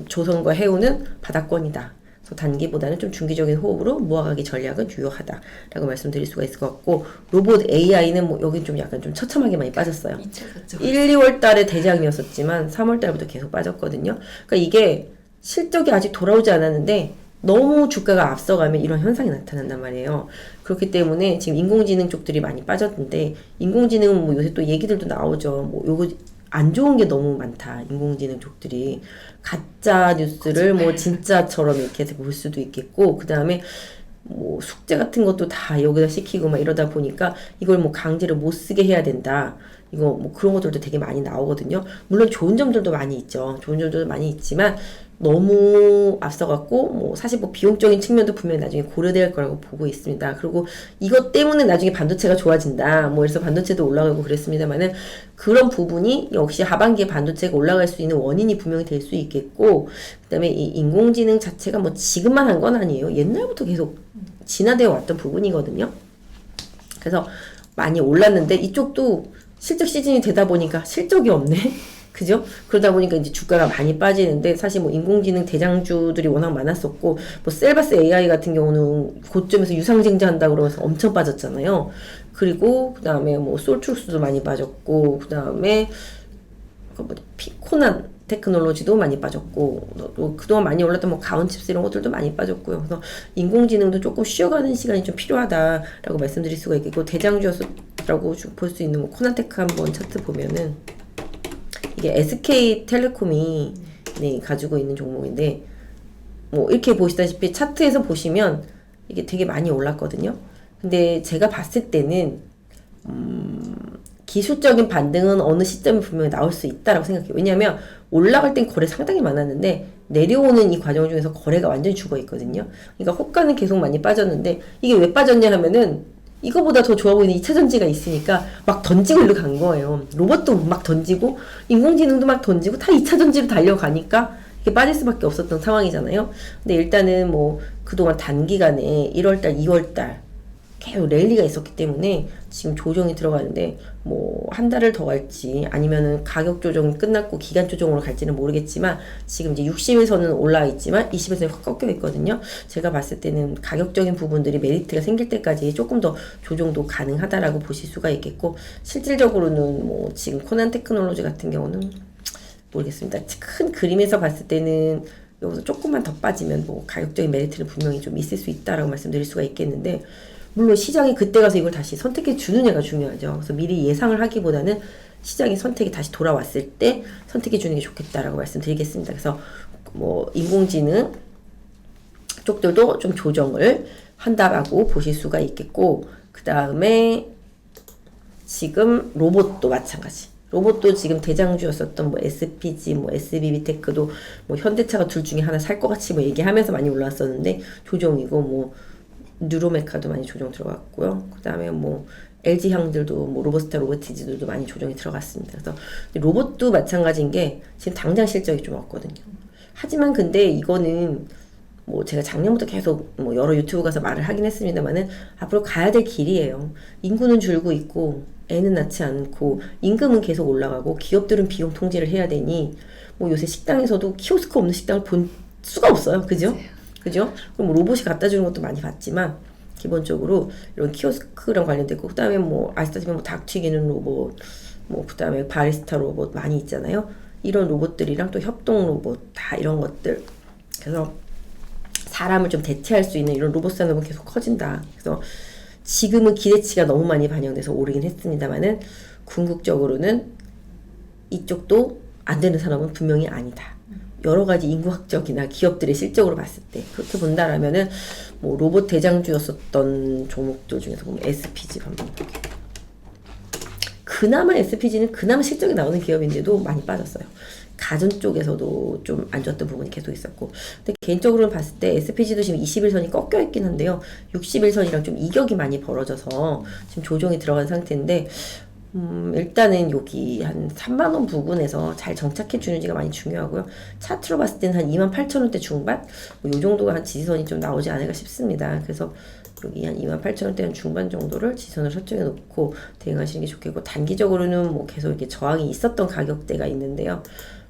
조선과 해운은 바닥권이다. 단기보다는 좀 중기적인 호흡으로 모아가기 전략은 유효하다라고 말씀드릴 수가 있을 것 같고, 로봇 AI는 뭐 여기 좀 약간 좀 처참하게 많이 빠졌어요. 1, 2월 달에 대장이었었지만 3월 달부터 계속 빠졌거든요. 그러니까 이게 실적이 아직 돌아오지 않았는데 너무 주가가 앞서가면 이런 현상이 나타난단 말이에요. 그렇기 때문에 지금 인공지능 쪽들이 많이 빠졌는데, 인공지능은 뭐 요새 또 얘기들도 나오죠. 뭐 요거 안 좋은 게 너무 많다. 인공지능 쪽들이 가짜 뉴스를 뭐 진짜처럼 이렇게 볼 수도 있겠고, 그 다음에 뭐 숙제 같은 것도 다 여기다 시키고 막 이러다 보니까 이걸 뭐 강제로 못 쓰게 해야 된다. 이거 뭐 그런 것들도 되게 많이 나오거든요. 물론 좋은 점들도 많이 있죠. 좋은 점들도 많이 있지만 너무 앞서갔고, 뭐 사실 뭐 비용적인 측면도 분명히 나중에 고려될 거라고 보고 있습니다. 그리고 이것 때문에 나중에 반도체가 좋아진다, 뭐 그래서 반도체도 올라가고 그랬습니다만은, 그런 부분이 역시 하반기에 반도체가 올라갈 수 있는 원인이 분명히 될 수 있겠고, 그다음에 이 인공지능 자체가 뭐 지금만 한 건 아니에요. 옛날부터 계속 진화되어 왔던 부분이거든요. 그래서 많이 올랐는데 이쪽도 실적 시즌이 되다 보니까 실적이 없네. 그죠? 그러다 보니까 이제 주가가 많이 빠지는데, 사실 뭐 인공지능 대장주들이 워낙 많았었고, 뭐 셀바스 AI 같은 경우는 고점에서 유상증자한다고 그러면서 엄청 빠졌잖아요. 그리고 그 다음에 뭐 솔트룩스도 많이 빠졌고, 그 다음에 코난 테크놀로지도 많이 빠졌고, 또 그동안 많이 올랐던 뭐 가온칩스 이런 것들도 많이 빠졌고요. 그래서 인공지능도 조금 쉬어가는 시간이 좀 필요하다라고 말씀드릴 수가 있겠고, 대장주라고 볼 수 있는 뭐 코난테크 한번 차트 보면은, 이게 SK텔레콤이 네, 가지고 있는 종목인데, 뭐 이렇게 보시다시피 차트에서 보시면 이게 되게 많이 올랐거든요. 근데 제가 봤을 때는 기술적인 반등은 어느 시점에 분명히 나올 수 있다라고 생각해요. 왜냐하면 올라갈 땐 거래 상당히 많았는데 내려오는 이 과정 중에서 거래가 완전히 죽어 있거든요. 그러니까 호가는 계속 많이 빠졌는데, 이게 왜 빠졌냐 하면은 이거보다 더 좋아 보이는 2차전지가 있으니까 막 던지고 일로 간 거예요. 로봇도 막 던지고 인공지능도 막 던지고 다 2차전지로 달려가니까 이게 빠질 수밖에 없었던 상황이잖아요. 근데 일단은 뭐 그동안 단기간에 1월달, 2월달 계속 랠리가 있었기 때문에 지금 조정이 들어가는데, 뭐 한 달을 더 갈지 아니면은 가격 조정이 끝났고 기간 조정으로 갈지는 모르겠지만, 지금 이제 60에서는 올라와 있지만 20에서는 확 꺾여 있거든요. 제가 봤을 때는 가격적인 부분들이 메리트가 생길 때까지 조금 더 조정도 가능하다라고 보실 수가 있겠고, 실질적으로는 뭐 지금 코난 테크놀로지 같은 경우는 모르겠습니다. 큰 그림에서 봤을 때는 여기서 조금만 더 빠지면 뭐 가격적인 메리트는 분명히 좀 있을 수 있다라고 말씀드릴 수가 있겠는데, 물론 시장이 그때 가서 이걸 다시 선택해 주느냐가 중요하죠. 그래서 미리 예상을 하기보다는 시장의 선택이 다시 돌아왔을 때 선택해 주는 게 좋겠다라고 말씀드리겠습니다. 그래서 뭐 인공지능 쪽들도 좀 조정을 한다라고 보실 수가 있겠고, 그 다음에 지금 로봇도 마찬가지. 로봇도 지금 대장주였었던 뭐 SPG, 뭐 SBB테크도 뭐 현대차가 둘 중에 하나 살 것 같이 뭐 얘기하면서 많이 올라왔었는데 조정이고, 뭐 뉴로메카도 많이 조정 들어갔고요. 그 다음에 뭐 LG향들도 뭐 로버스타 로보티즈들도 많이 조정이 들어갔습니다. 그래서 로봇도 마찬가지인 게 지금 당장 실적이 좀 없거든요. 하지만 근데 이거는 뭐 제가 작년부터 계속 뭐 여러 유튜브 가서 말을 하긴 했습니다만은 앞으로 가야 될 길이에요. 인구는 줄고 있고 애는 낳지 않고 임금은 계속 올라가고 기업들은 비용 통제를 해야 되니, 뭐 요새 식당에서도 키오스크 없는 식당을 본 수가 없어요. 그죠? 그죠? 그럼 뭐 로봇이 갖다 주는 것도 많이 봤지만, 기본적으로 이런 키오스크랑 관련되고, 그 다음에 뭐 아시다시피 뭐 닭 튀기는 로봇, 뭐 그 다음에 바리스타 로봇 많이 있잖아요. 이런 로봇들이랑 또 협동 로봇 다 이런 것들. 그래서 사람을 좀 대체할 수 있는 이런 로봇 산업은 계속 커진다. 그래서 지금은 기대치가 너무 많이 반영돼서 오르긴 했습니다만은, 궁극적으로는 이쪽도 안 되는 산업은 분명히 아니다. 여러 가지 인구학적이나 기업들의 실적으로 봤을 때 그렇게 본다라면은, 뭐 로봇 대장주였었던 종목들 중에서 보면 SPG 한번 볼게요. 그나마 SPG는 그나마 실적이 나오는 기업인데도 많이 빠졌어요. 가전 쪽에서도 좀 안 좋았던 부분이 계속 있었고. 근데 개인적으로는 봤을 때 SPG도 지금 21선이 꺾여 있긴 한데요. 61선이랑 좀 이격이 많이 벌어져서 지금 조정이 들어간 상태인데, 일단은 여기 한 3만원 부근에서 잘 정착해 주는지가 많이 중요하고요. 차트로 봤을 때는 한 28,000원대 중반? 뭐 요 정도가 한 지지선이 좀 나오지 않을까 싶습니다. 그래서 여기 한 28,000원대 한 중반 정도를 지지선을 설정해 놓고 대응하시는 게 좋겠고, 단기적으로는 뭐 계속 이렇게 저항이 있었던 가격대가 있는데요.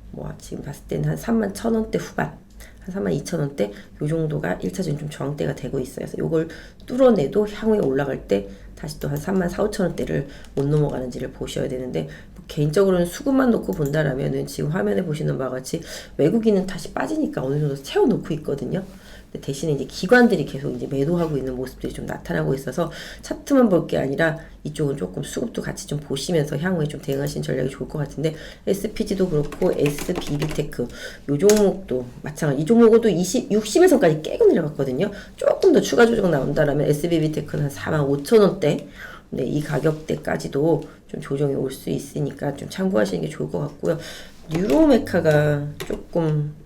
뭐 지금 봤을 때는 한 31,000원대 후반, 한 32,000원대 요 정도가 1차적인 좀 저항대가 되고 있어요. 그래서 요걸 뚫어내도 향후에 올라갈 때 다시 또 한 34,500원대를 못 넘어가는지를 보셔야 되는데, 뭐 개인적으로는 수급만 놓고 본다라면은 지금 화면에 보시는 바와 같이 외국인은 다시 빠지니까 어느 정도 채워놓고 있거든요. 근데 대신에 이제 기관들이 계속 이제 매도하고 있는 모습들이 좀 나타나고 있어서 차트만 볼 게 아니라 이쪽은 조금 수급도 같이 좀 보시면서 향후에 좀 대응하시는 전략이 좋을 것 같은데, SPG도 그렇고 SBB테크 요 종목도 마찬가지. 이 종목도 61선까지 깨고 내려갔거든요. 조금 더 추가 조정 나온다라면 SBB테크는 한 45,000원대, 네, 이 가격대까지도 좀 조정이 올 수 있으니까 좀 참고하시는 게 좋을 것 같고요. 유로메카가 조금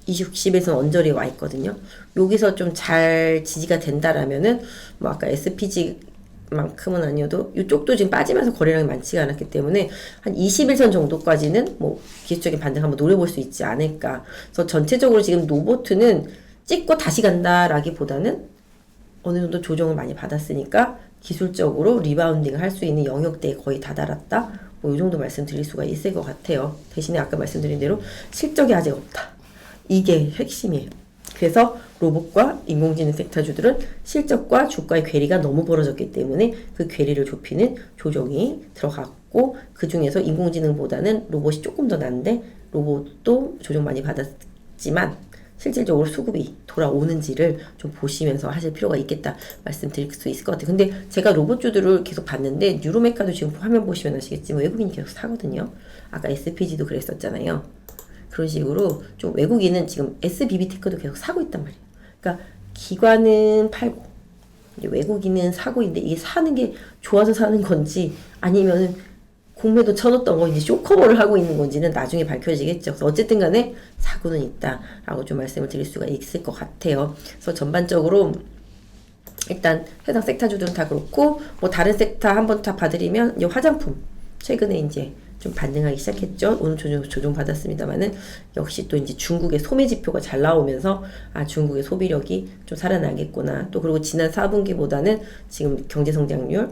60에서 언저리에 와 있거든요. 여기서 좀 잘 지지가 된다라면은 뭐 아까 SPG만큼은 아니어도 이쪽도 지금 빠지면서 거래량이 많지가 않았기 때문에 한 21선 정도까지는 뭐 기술적인 반등 한번 노려볼 수 있지 않을까. 그래서 전체적으로 지금 노보트는 찍고 다시 간다라기보다는 어느 정도 조정을 많이 받았으니까 기술적으로 리바운딩을 할 수 있는 영역대에 거의 다다랐다. 뭐 이 정도 말씀드릴 수가 있을 것 같아요. 대신에 아까 말씀드린 대로 실적이 아직 없다. 이게 핵심이에요. 그래서 로봇과 인공지능 섹터주들은 실적과 주가의 괴리가 너무 벌어졌기 때문에 그 괴리를 좁히는 조정이 들어갔고, 그 중에서 인공지능보다는 로봇이 조금 더 난데 로봇도 조정 많이 받았지만 실질적으로 수급이 돌아오는지를 좀 보시면서 하실 필요가 있겠다 말씀드릴 수 있을 것 같아요. 근데 제가 로봇주들을 계속 봤는데 뉴로메카도 지금 화면 보시면 아시겠지만 외국인이 계속 사거든요. 아까 SPG도 그랬었잖아요. 그런 식으로 좀 외국인은 지금 SBB테크도 계속 사고 있단 말이에요. 그러니까 기관은 팔고 이제 외국인은 사고 있는데, 이게 사는 게 좋아서 사는 건지 아니면은 공매도 쳐놓던 거 이제 쇼커버를 하고 있는 건지는 나중에 밝혀지겠죠. 그래서 어쨌든 간에 사고는 있다라고 좀 말씀을 드릴 수가 있을 것 같아요. 그래서 전반적으로 일단 해당 섹터주들은 다 그렇고, 뭐 다른 섹터 한번 다 봐드리면 이제 화장품 최근에 이제 좀 반등하기 시작했죠. 오늘 조정 받았습니다만은 역시 또 이제 중국의 소매 지표가 잘 나오면서 아, 중국의 소비력이 좀 살아나겠구나. 또 그리고 지난 4분기보다는 지금 경제 성장률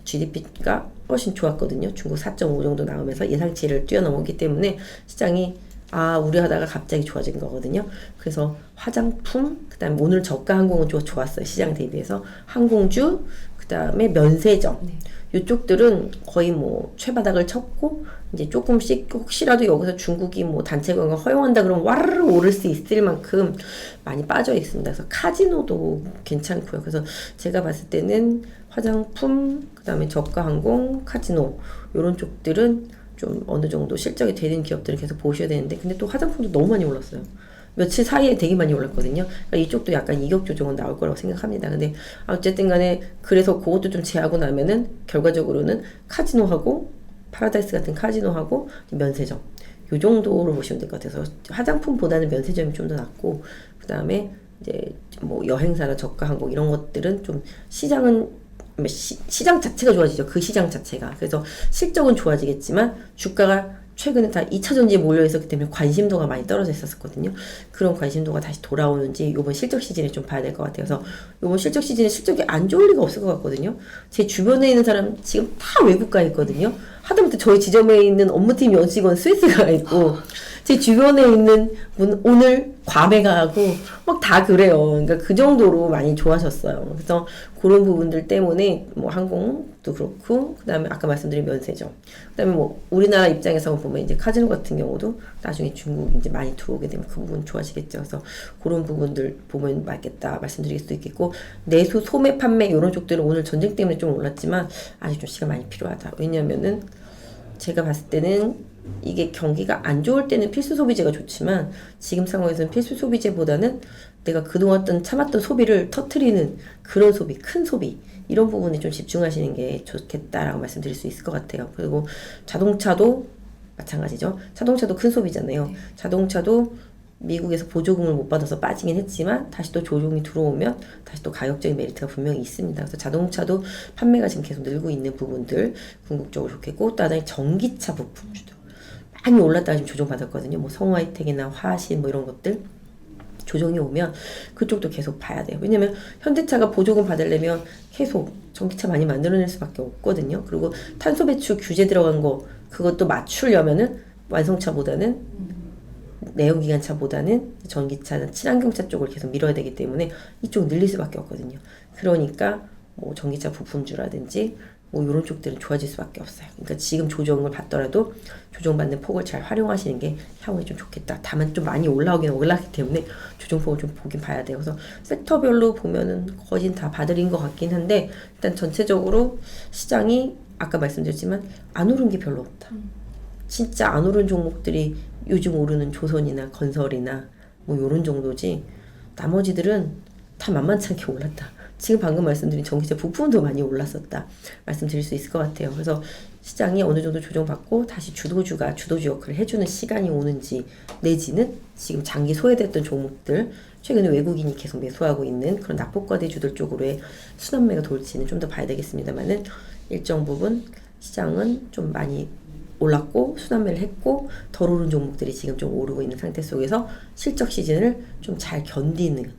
GDP가 훨씬 좋았거든요. 중국 4.5 정도 나오면서 예상치를 뛰어넘었기 때문에 시장이 우려하다가 갑자기 좋아진 거거든요. 그래서 화장품, 그 다음에 오늘 저가 항공은 좋았어요. 시장 대비해서. 항공주, 그 다음에 면세점. 네. 이쪽들은 거의 뭐 최바닥을 쳤고, 이제 조금씩 혹시라도 여기서 중국이 뭐 단체 관광 허용한다 그러면 와르르 오를 수 있을 만큼 많이 빠져 있습니다. 그래서 카지노도 괜찮고요. 그래서 제가 봤을 때는 화장품, 그 다음에 저가 항공, 카지노 이런 쪽들은 좀 어느 정도 실적이 되는 기업들을 계속 보셔야 되는데, 근데 또 화장품도 너무 많이 올랐어요. 며칠 사이에 되게 많이 올랐거든요. 그러니까 이쪽도 약간 이격 조정은 나올 거라고 생각합니다. 근데 어쨌든 간에 그래서 그것도 좀 제하고 나면은 결과적으로는 카지노하고 파라다이스 같은 카지노하고 면세점 요 정도로 보시면 될 것 같아서 화장품보다는 면세점이 좀 더 낫고, 그 다음에 이제 뭐 여행사나 저가 항공 이런 것들은 좀 시장은 시장 자체가 좋아지죠. 그 시장 자체가. 그래서 실적은 좋아지겠지만 주가가 최근에 다 2차 전지에 몰려 있었기 때문에 관심도가 많이 떨어져 있었거든요. 그런 관심도가 다시 돌아오는지 이번 실적 시즌에 좀 봐야 될 것 같아요. 그래서 이번 실적 시즌에 실적이 안 좋을 리가 없을 것 같거든요. 제 주변에 있는 사람 지금 다 외국가 있거든요. 하다못해 저희 지점에 있는 업무팀 여직원 스위스가 있고, 제 주변에 있는 분 오늘 과메가 하고 막 다 그래요. 그러니까 그 정도로 많이 좋아졌어요. 그래서 그런 부분들 때문에 뭐 항공도 그렇고, 그다음에 아까 말씀드린 면세점, 그다음에 뭐 우리나라 입장에서 보면 이제 카지노 같은 경우도 나중에 중국 이제 많이 들어오게 되면 그 부분 좋아지겠죠. 그래서 그런 부분들 보면 맞겠다 말씀드릴 수도 있겠고, 내수 소매 판매 이런 쪽들은 오늘 전쟁 때문에 좀 올랐지만 아직 좀 시간 많이 필요하다. 왜냐면은 제가 봤을 때는 이게 경기가 안 좋을 때는 필수 소비재가 좋지만 지금 상황에서는 필수 소비재보다는 내가 그동안 참았던 소비를 터트리는 그런 소비, 큰 소비 이런 부분에 좀 집중하시는 게 좋겠다라고 말씀드릴 수 있을 것 같아요. 그리고 자동차도 마찬가지죠. 자동차도 큰 소비잖아요. 네. 자동차도 미국에서 보조금을 못 받아서 빠지긴 했지만 다시 또 조종이 들어오면 다시 또 가격적인 메리트가 분명히 있습니다. 그래서 자동차도 판매가 지금 계속 늘고 있는 부분들 궁극적으로 좋겠고, 또 하나의 전기차 부품주도 많이 올랐다가 지금 조정받았거든요. 뭐 성화이텍이나 화신 뭐 이런 것들 조정이 오면 그쪽도 계속 봐야 돼요. 왜냐면 현대차가 보조금 받으려면 계속 전기차 많이 만들어낼 수밖에 없거든요. 그리고 탄소 배출 규제 들어간 거 그것도 맞추려면은 완성차보다는 내연기관차보다는 전기차나 친환경차 쪽을 계속 밀어야 되기 때문에 이쪽 늘릴 수밖에 없거든요. 그러니까 뭐 전기차 부품주라든지 뭐 이런 쪽들은 좋아질 수밖에 없어요. 그러니까 지금 조정을 받더라도 조정받는 폭을 잘 활용하시는 게 향후에 좀 좋겠다. 다만 좀 많이 올라오긴 올랐기 때문에 조정폭을 좀 보긴 봐야 돼요. 그래서 섹터별로 보면은 거진 다 봐드린 것 같긴 한데, 일단 전체적으로 시장이 아까 말씀드렸지만 안 오른 게 별로 없다. 진짜 안 오른 종목들이 요즘 오르는 조선이나 건설이나 뭐 요런 정도지, 나머지들은 다 만만치 않게 올랐다. 지금 방금 말씀드린 전기차 부품도 많이 올랐었다 말씀드릴 수 있을 것 같아요. 그래서 시장이 어느 정도 조정받고 다시 주도주가 주도주 역할을 해주는 시간이 오는지, 내지는 지금 장기 소외됐던 종목들 최근에 외국인이 계속 매수하고 있는 그런 낙폭과대주들 쪽으로의 순환매가 돌지는 좀 더 봐야 되겠습니다만은, 일정 부분 시장은 좀 많이 올랐고 순환매를 했고 덜 오른 종목들이 지금 좀 오르고 있는 상태 속에서 실적 시즌을 좀 잘 견디는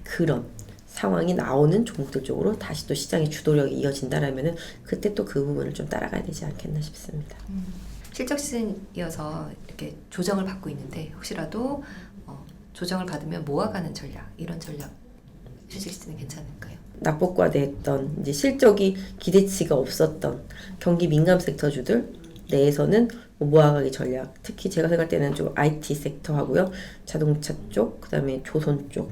그런 상황이 나오는 종목들 쪽으로 다시 또 시장의 주도력이 이어진다라면은 그때 또 그 부분을 좀 따라가야 되지 않겠나 싶습니다. 실적 시즌이어서 이렇게 조정을 받고 있는데, 혹시라도 조정을 받으면 모아가는 전략, 이런 전략 실적 시즌은 괜찮을까요? 낙폭과대했던 이제 실적이 기대치가 없었던 경기 민감 섹터주들 내에서는 뭐 모아가기 전략, 특히 제가 생각할 때는 좀 IT 섹터 하고요, 자동차 쪽, 그 다음에 조선 쪽,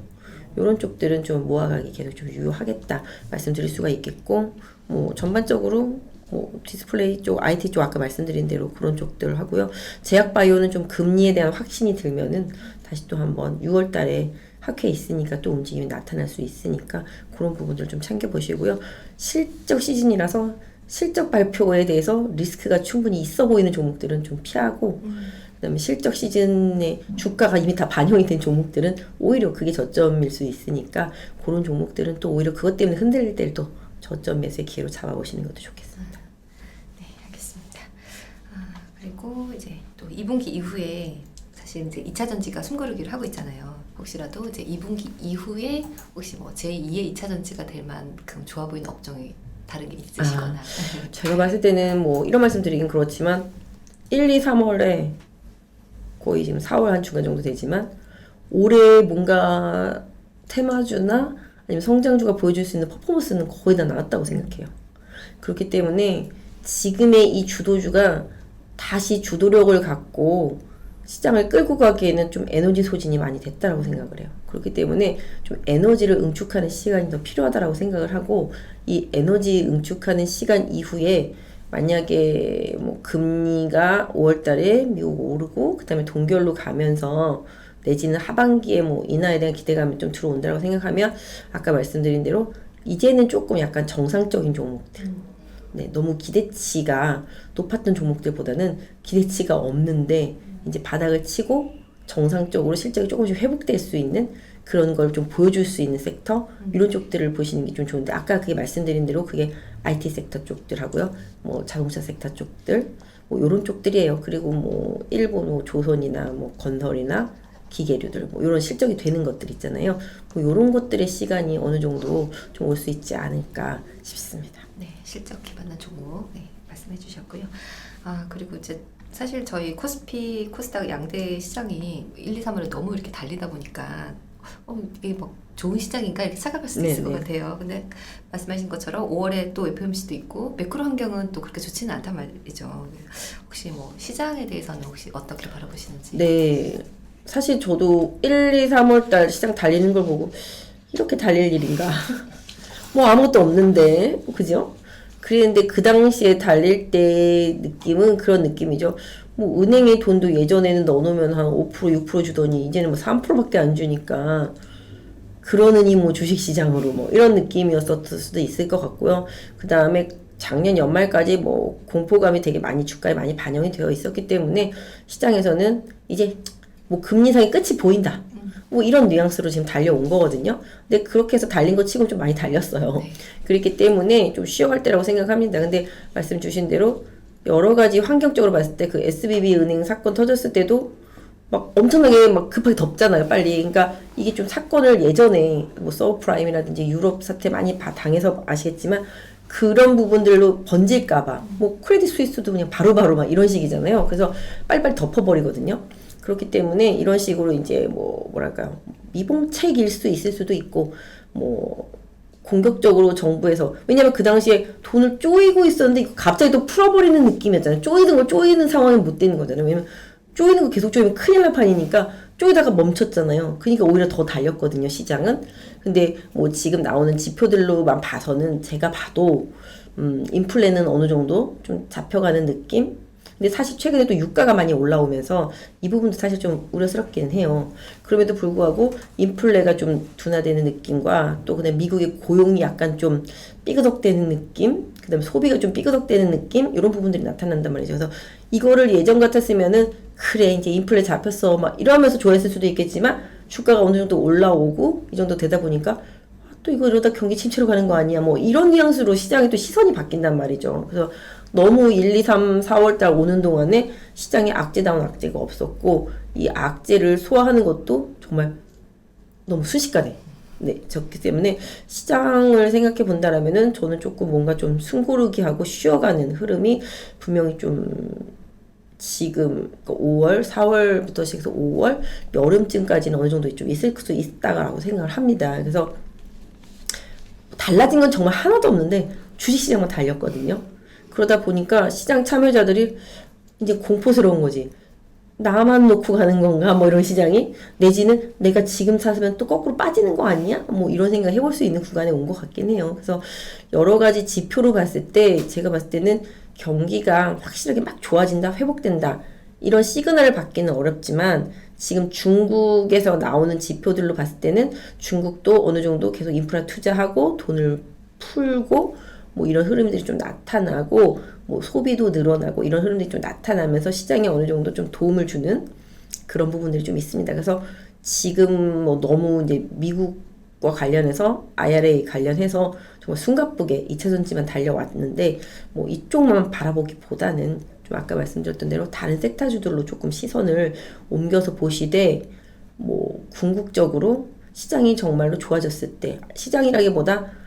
이런 쪽들은 좀 모아가기 계속 좀 유효하겠다 말씀드릴 수가 있겠고, 뭐 전반적으로 뭐 디스플레이 쪽, IT 쪽 아까 말씀드린 대로 그런 쪽들 하고요. 제약바이오는 좀 금리에 대한 확신이 들면은 다시 또 한번 6월 달에 학회에 있으니까 또 움직임이 나타날 수 있으니까 그런 부분들 좀 챙겨보시고요. 실적 시즌이라서 실적 발표에 대해서 리스크가 충분히 있어 보이는 종목들은 좀 피하고, 그다음에 실적 시즌에 주가가 이미 다 반영이 된 종목들은 오히려 그게 저점일 수 있으니까 그런 종목들은 또 오히려 그것 때문에 흔들릴 때를 또 저점 매수의 기회로 잡아보시는 것도 좋겠습니다. 네, 알겠습니다. 그리고 이제 또 2분기 이후에 사실 이제 2차 전지가 숨고르기를 하고 있잖아요. 혹시라도 이제 2분기 이후에 혹시 뭐 제2의 2차 전지가 될 만큼 좋아 보이는 업종이 다른 게 있으시거나. 제가 봤을 때는 뭐 이런 말씀 드리긴 그렇지만 1, 2, 3월에 거의 지금 4월 한 중간 정도 되지만 올해 뭔가 테마주나 아니면 성장주가 보여줄 수 있는 퍼포먼스는 거의 다 나왔다고 생각해요. 그렇기 때문에 지금의 이 주도주가 다시 주도력을 갖고 시장을 끌고 가기에는 좀 에너지 소진이 많이 됐다라고 생각을 해요. 그렇기 때문에 좀 에너지를 응축하는 시간이 더 필요하다라고 생각을 하고, 이 에너지 응축하는 시간 이후에 만약에 뭐 금리가 5월달에 미국 오르고 그다음에 동결로 가면서 내지는 하반기에 뭐 인하에 대한 기대감이 좀 들어온다고 생각하면, 아까 말씀드린 대로 이제는 조금 약간 정상적인 종목들, 네, 너무 기대치가 높았던 종목들보다는 기대치가 없는데 이제 바닥을 치고 정상적으로 실적이 조금씩 회복될 수 있는 그런 걸 좀 보여줄 수 있는 섹터, 이런 쪽들을 보시는 게 좀 좋은데, 아까 그게 말씀드린 대로 그게 IT 섹터 쪽들하고요, 뭐 자동차 섹터 쪽들, 뭐 이런 쪽들이에요. 그리고 뭐 일본 뭐 조선이나 뭐 건설이나 기계류들, 뭐 이런 실적이 되는 것들 있잖아요. 뭐 이런 것들의 시간이 어느 정도 좀 올 수 있지 않을까 싶습니다. 네, 실적 기반한 종목 말씀해 주셨고요. 그리고 이제 사실 저희 코스피, 코스닥 양대 시장이 1, 2, 3월에 너무 이렇게 달리다 보니까 이게 뭐 좋은 시장인가 이렇게 착각할 수도 있을 것 같아요. 근데 말씀하신 것처럼 5월에 또 FOMC도 있고 매크로 환경은 또 그렇게 좋지는 않단 말이죠. 혹시 뭐 시장에 대해서는 혹시 어떻게 바라보시는지? 네, 사실 저도 1, 2, 3월 달 시장 달리는 걸 보고 이렇게 달릴 일인가? 뭐 아무것도 없는데, 그죠? 그랬는데 그 당시에 달릴 때 느낌은 그런 느낌이죠. 뭐 은행에 돈도 예전에는 넣어놓으면 한 5%, 6% 주더니 이제는 뭐 3%밖에 안 주니까 그러느니 뭐 주식시장으로 뭐 이런 느낌이었을 수도 있을 것 같고요. 그 다음에 작년 연말까지 뭐 공포감이 되게 많이 주가에 많이 반영이 되어 있었기 때문에 시장에서는 이제 뭐 금리 인상의 끝이 보인다. 뭐 이런 뉘앙스로 지금 달려온 거거든요. 근데 그렇게 해서 달린 거 치고 좀 많이 달렸어요. 네. 그렇기 때문에 좀 쉬어갈 때라고 생각합니다. 근데 말씀 주신 대로 여러 가지 환경적으로 봤을 때 그 SBB 은행 사건 터졌을 때도 막 엄청나게 막 급하게 덮잖아요, 빨리. 그러니까 이게 좀 사건을 예전에 뭐 서브프라임이라든지 유럽 사태 많이 당해서 아시겠지만 그런 부분들로 번질까봐 뭐 크레딧 스위스도 그냥 바로바로 막 이런 식이잖아요. 그래서 빨리빨리 덮어버리거든요. 그렇기 때문에 이런 식으로 이제 뭐 뭐랄까요, 미봉책일 수 있을 수도 있고 뭐 공격적으로 정부에서, 왜냐면 그 당시에 돈을 쪼이고 있었는데 갑자기 또 풀어버리는 느낌이었잖아요. 쪼이는 거 쪼이는 상황이 못 되는 거잖아요. 왜냐면 쪼이는 거 계속 쪼이면 큰일 날 판이니까 쪼이다가 멈췄잖아요. 그러니까 오히려 더 달렸거든요, 시장은. 근데 뭐 지금 나오는 지표들로만 봐서는 제가 봐도 인플레는 어느 정도 좀 잡혀가는 느낌? 근데 사실 최근에 또 유가가 많이 올라오면서 이 부분도 사실 좀 우려스럽기는 해요. 그럼에도 불구하고 인플레가 좀 둔화되는 느낌과 또 그다음에 미국의 고용이 약간 좀 삐그덕대는 느낌, 그다음에 소비가 좀 삐그덕대는 느낌, 이런 부분들이 나타난단 말이죠. 그래서 이거를 예전 같았으면은 그래 이제 인플레 잡혔어 막 이러면서 좋아했을 수도 있겠지만 주가가 어느 정도 올라오고 이 정도 되다 보니까 또 이거 이러다 경기 침체로 가는 거 아니야 뭐 이런 뉘앙스로 시장이 또 시선이 바뀐단 말이죠. 그래서 너무 1, 2, 3, 4월달 오는 동안에 시장에 악재다운 악재가 없었고 이 악재를 소화하는 것도 정말 너무 순식간에 적기 때문에 시장을 생각해 본다라면은 저는 조금 뭔가 좀 숨고르기 하고 쉬어가는 흐름이 분명히 좀 지금 5월, 4월부터 시작해서 5월, 여름쯤까지는 어느 정도 좀 있을 수 있다라고 생각을 합니다. 그래서 달라진 건 정말 하나도 없는데 주식시장만 달렸거든요. 그러다 보니까 시장 참여자들이 이제 공포스러운 거지. 나만 놓고 가는 건가? 뭐 이런 시장이. 내지는 내가 지금 사면 또 거꾸로 빠지는 거 아니야? 뭐 이런 생각 해볼 수 있는 구간에 온 것 같긴 해요. 그래서 여러 가지 지표로 봤을 때 제가 봤을 때는 경기가 확실하게 막 좋아진다, 회복된다. 이런 시그널을 받기는 어렵지만 지금 중국에서 나오는 지표들로 봤을 때는 중국도 어느 정도 계속 인프라 투자하고 돈을 풀고 뭐 이런 흐름들이 좀 나타나고 뭐 소비도 늘어나고 이런 흐름들이 좀 나타나면서 시장에 어느 정도 좀 도움을 주는 그런 부분들이 좀 있습니다. 그래서 지금 뭐 너무 이제 미국과 관련해서 IRA 관련해서 정말 숨가쁘게 2차전지만 달려왔는데 뭐 이쪽만 바라보기보다는 좀 아까 말씀드렸던 대로 다른 섹터주들로 조금 시선을 옮겨서 보시되 뭐 궁극적으로 시장이 정말로 좋아졌을 때, 시장이라기보다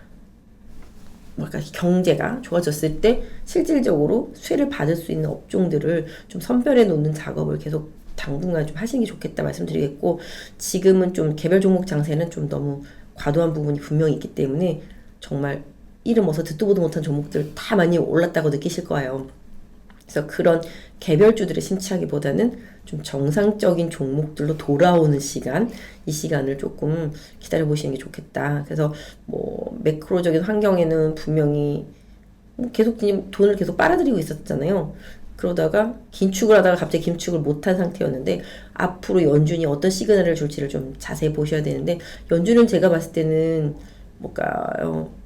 뭐랄까 경제가 좋아졌을 때 실질적으로 수혜를 받을 수 있는 업종들을 좀 선별해 놓는 작업을 계속 당분간 좀 하시는 게 좋겠다 말씀드리겠고, 지금은 좀 개별 종목 장세는 좀 너무 과도한 부분이 분명히 있기 때문에 정말 이름 어서 듣도 보도 못한 종목들 다 많이 올랐다고 느끼실 거예요. 그래서 그런 개별주들의 심취하기보다는 좀 정상적인 종목들로 돌아오는 시간, 이 시간을 조금 기다려 보시는 게 좋겠다. 그래서 뭐 매크로적인 환경에는 분명히 계속 돈을 계속 빨아들이고 있었잖아요. 그러다가 긴축을 하다가 갑자기 긴축을 못한 상태였는데 앞으로 연준이 어떤 시그널을 줄지를 좀 자세히 보셔야 되는데, 연준은 제가 봤을 때는 뭔가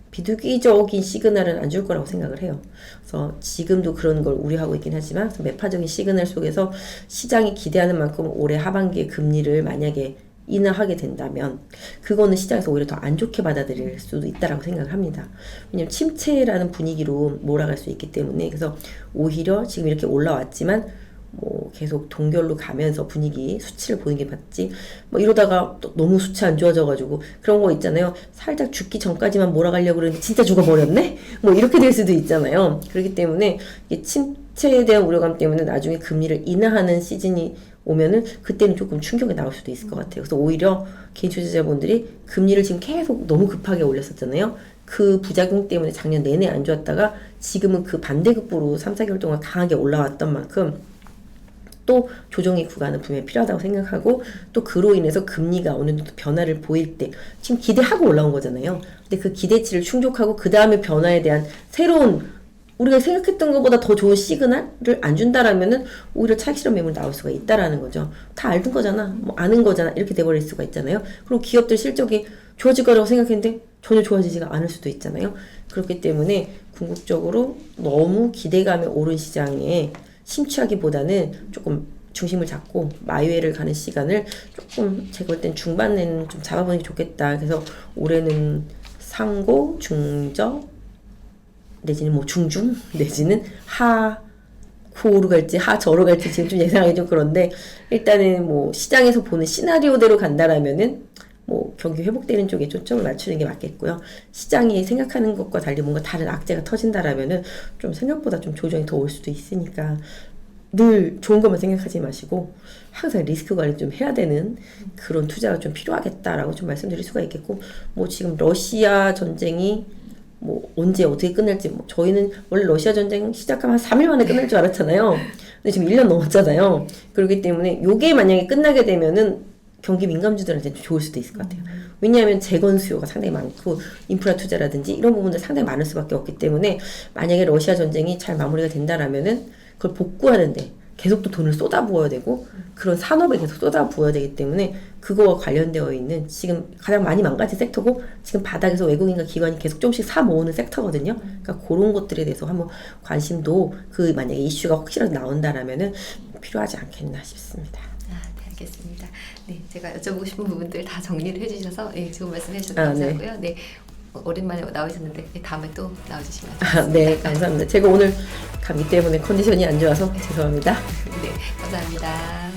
비투기적인 시그널은 안 줄 거라고 생각을 해요. 그래서 지금도 그런 걸 우려하고 있긴 하지만 매파적인 시그널 속에서 시장이 기대하는 만큼 올해 하반기에 금리를 만약에 인하하게 된다면 그거는 시장에서 오히려 더 안 좋게 받아들일 수도 있다라고 생각을 합니다. 왜냐면 침체라는 분위기로 몰아갈 수 있기 때문에. 그래서 오히려 지금 이렇게 올라왔지만 뭐 계속 동결로 가면서 분위기 수치를 보이는 게 맞지, 뭐 이러다가 또 너무 수치 안 좋아져가지고 그런 거 있잖아요. 살짝 죽기 전까지만 몰아가려고 그랬는데 진짜 죽어버렸네? 뭐 이렇게 될 수도 있잖아요. 그렇기 때문에 이 침체에 대한 우려감 때문에 나중에 금리를 인하하는 시즌이 오면은 그때는 조금 충격이 나올 수도 있을 것 같아요. 그래서 오히려 개인 투자자분들이 금리를 지금 계속 너무 급하게 올렸었잖아요. 그 부작용 때문에 작년 내내 안 좋았다가 지금은 그 반대급부로 3, 4개월 동안 강하게 올라왔던 만큼 또 조정의 구간은 분명히 필요하다고 생각하고, 또 그로 인해서 금리가 어느 정도 변화를 보일 때 지금 기대하고 올라온 거잖아요. 근데 그 기대치를 충족하고 그 다음에 변화에 대한 새로운 우리가 생각했던 것보다 더 좋은 시그널을 안 준다라면은 오히려 차익 실현 매물 나올 수가 있다라는 거죠. 다 알던 거잖아, 뭐 아는 거잖아, 이렇게 돼버릴 수가 있잖아요. 그리고 기업들 실적이 좋아질 거라고 생각했는데 전혀 좋아지지가 않을 수도 있잖아요. 그렇기 때문에 궁극적으로 너무 기대감에 오른 시장에 심취하기보다는 조금 중심을 잡고 마이웨이를 가는 시간을 조금 제가 볼 땐 중반에는 좀 잡아보는 게 좋겠다. 그래서 올해는 상고, 중저 내지는 뭐 중중 내지는 하고로 갈지 하저로 갈지 지금 좀 예상하기 좀 그런데, 일단은 뭐 시장에서 보는 시나리오대로 간다라면은 뭐 경기 회복되는 쪽에 초점을 맞추는 게 맞겠고요. 시장이 생각하는 것과 달리 뭔가 다른 악재가 터진다라면은 좀 생각보다 좀 조정이 더 올 수도 있으니까 늘 좋은 것만 생각하지 마시고 항상 리스크 관리 좀 해야 되는 그런 투자가 좀 필요하겠다라고 좀 말씀드릴 수가 있겠고, 뭐 지금 러시아 전쟁이 뭐 언제 어떻게 끝날지, 뭐 저희는 원래 러시아 전쟁 시작하면 한 3일 만에 끝날 줄 알았잖아요. 근데 지금 1년 넘었잖아요. 그렇기 때문에 요게 만약에 끝나게 되면은 경기 민감주들한테 좀 좋을 수도 있을 것 같아요. 왜냐하면 재건 수요가 상당히 많고 인프라 투자라든지 이런 부분들 상당히 많을 수밖에 없기 때문에, 만약에 러시아 전쟁이 잘 마무리가 된다라면은 그걸 복구하는데 계속 또 돈을 쏟아부어야 되고 그런 산업에 계속 쏟아부어야 되기 때문에 그거와 관련되어 있는 지금 가장 많이 망가진 섹터고, 지금 바닥에서 외국인과 기관이 계속 조금씩 사 모으는 섹터거든요. 그러니까 그런 것들에 대해서 한번 관심도, 그 만약에 이슈가 확실하게 나온다라면은 필요하지 않겠나 싶습니다. 네, 알겠습니다. 네, 제가 여쭤보고 싶은 부분들 다 정리를 해주셔서 좋은 말씀 해주셔서 네. 감사하고요. 네, 오랜만에 나오셨는데 다음에 또 나와주시면 네, 감사합니다. 제가 오늘 감기 때문에 컨디션이 안 좋아서 죄송합니다. 네, 감사합니다.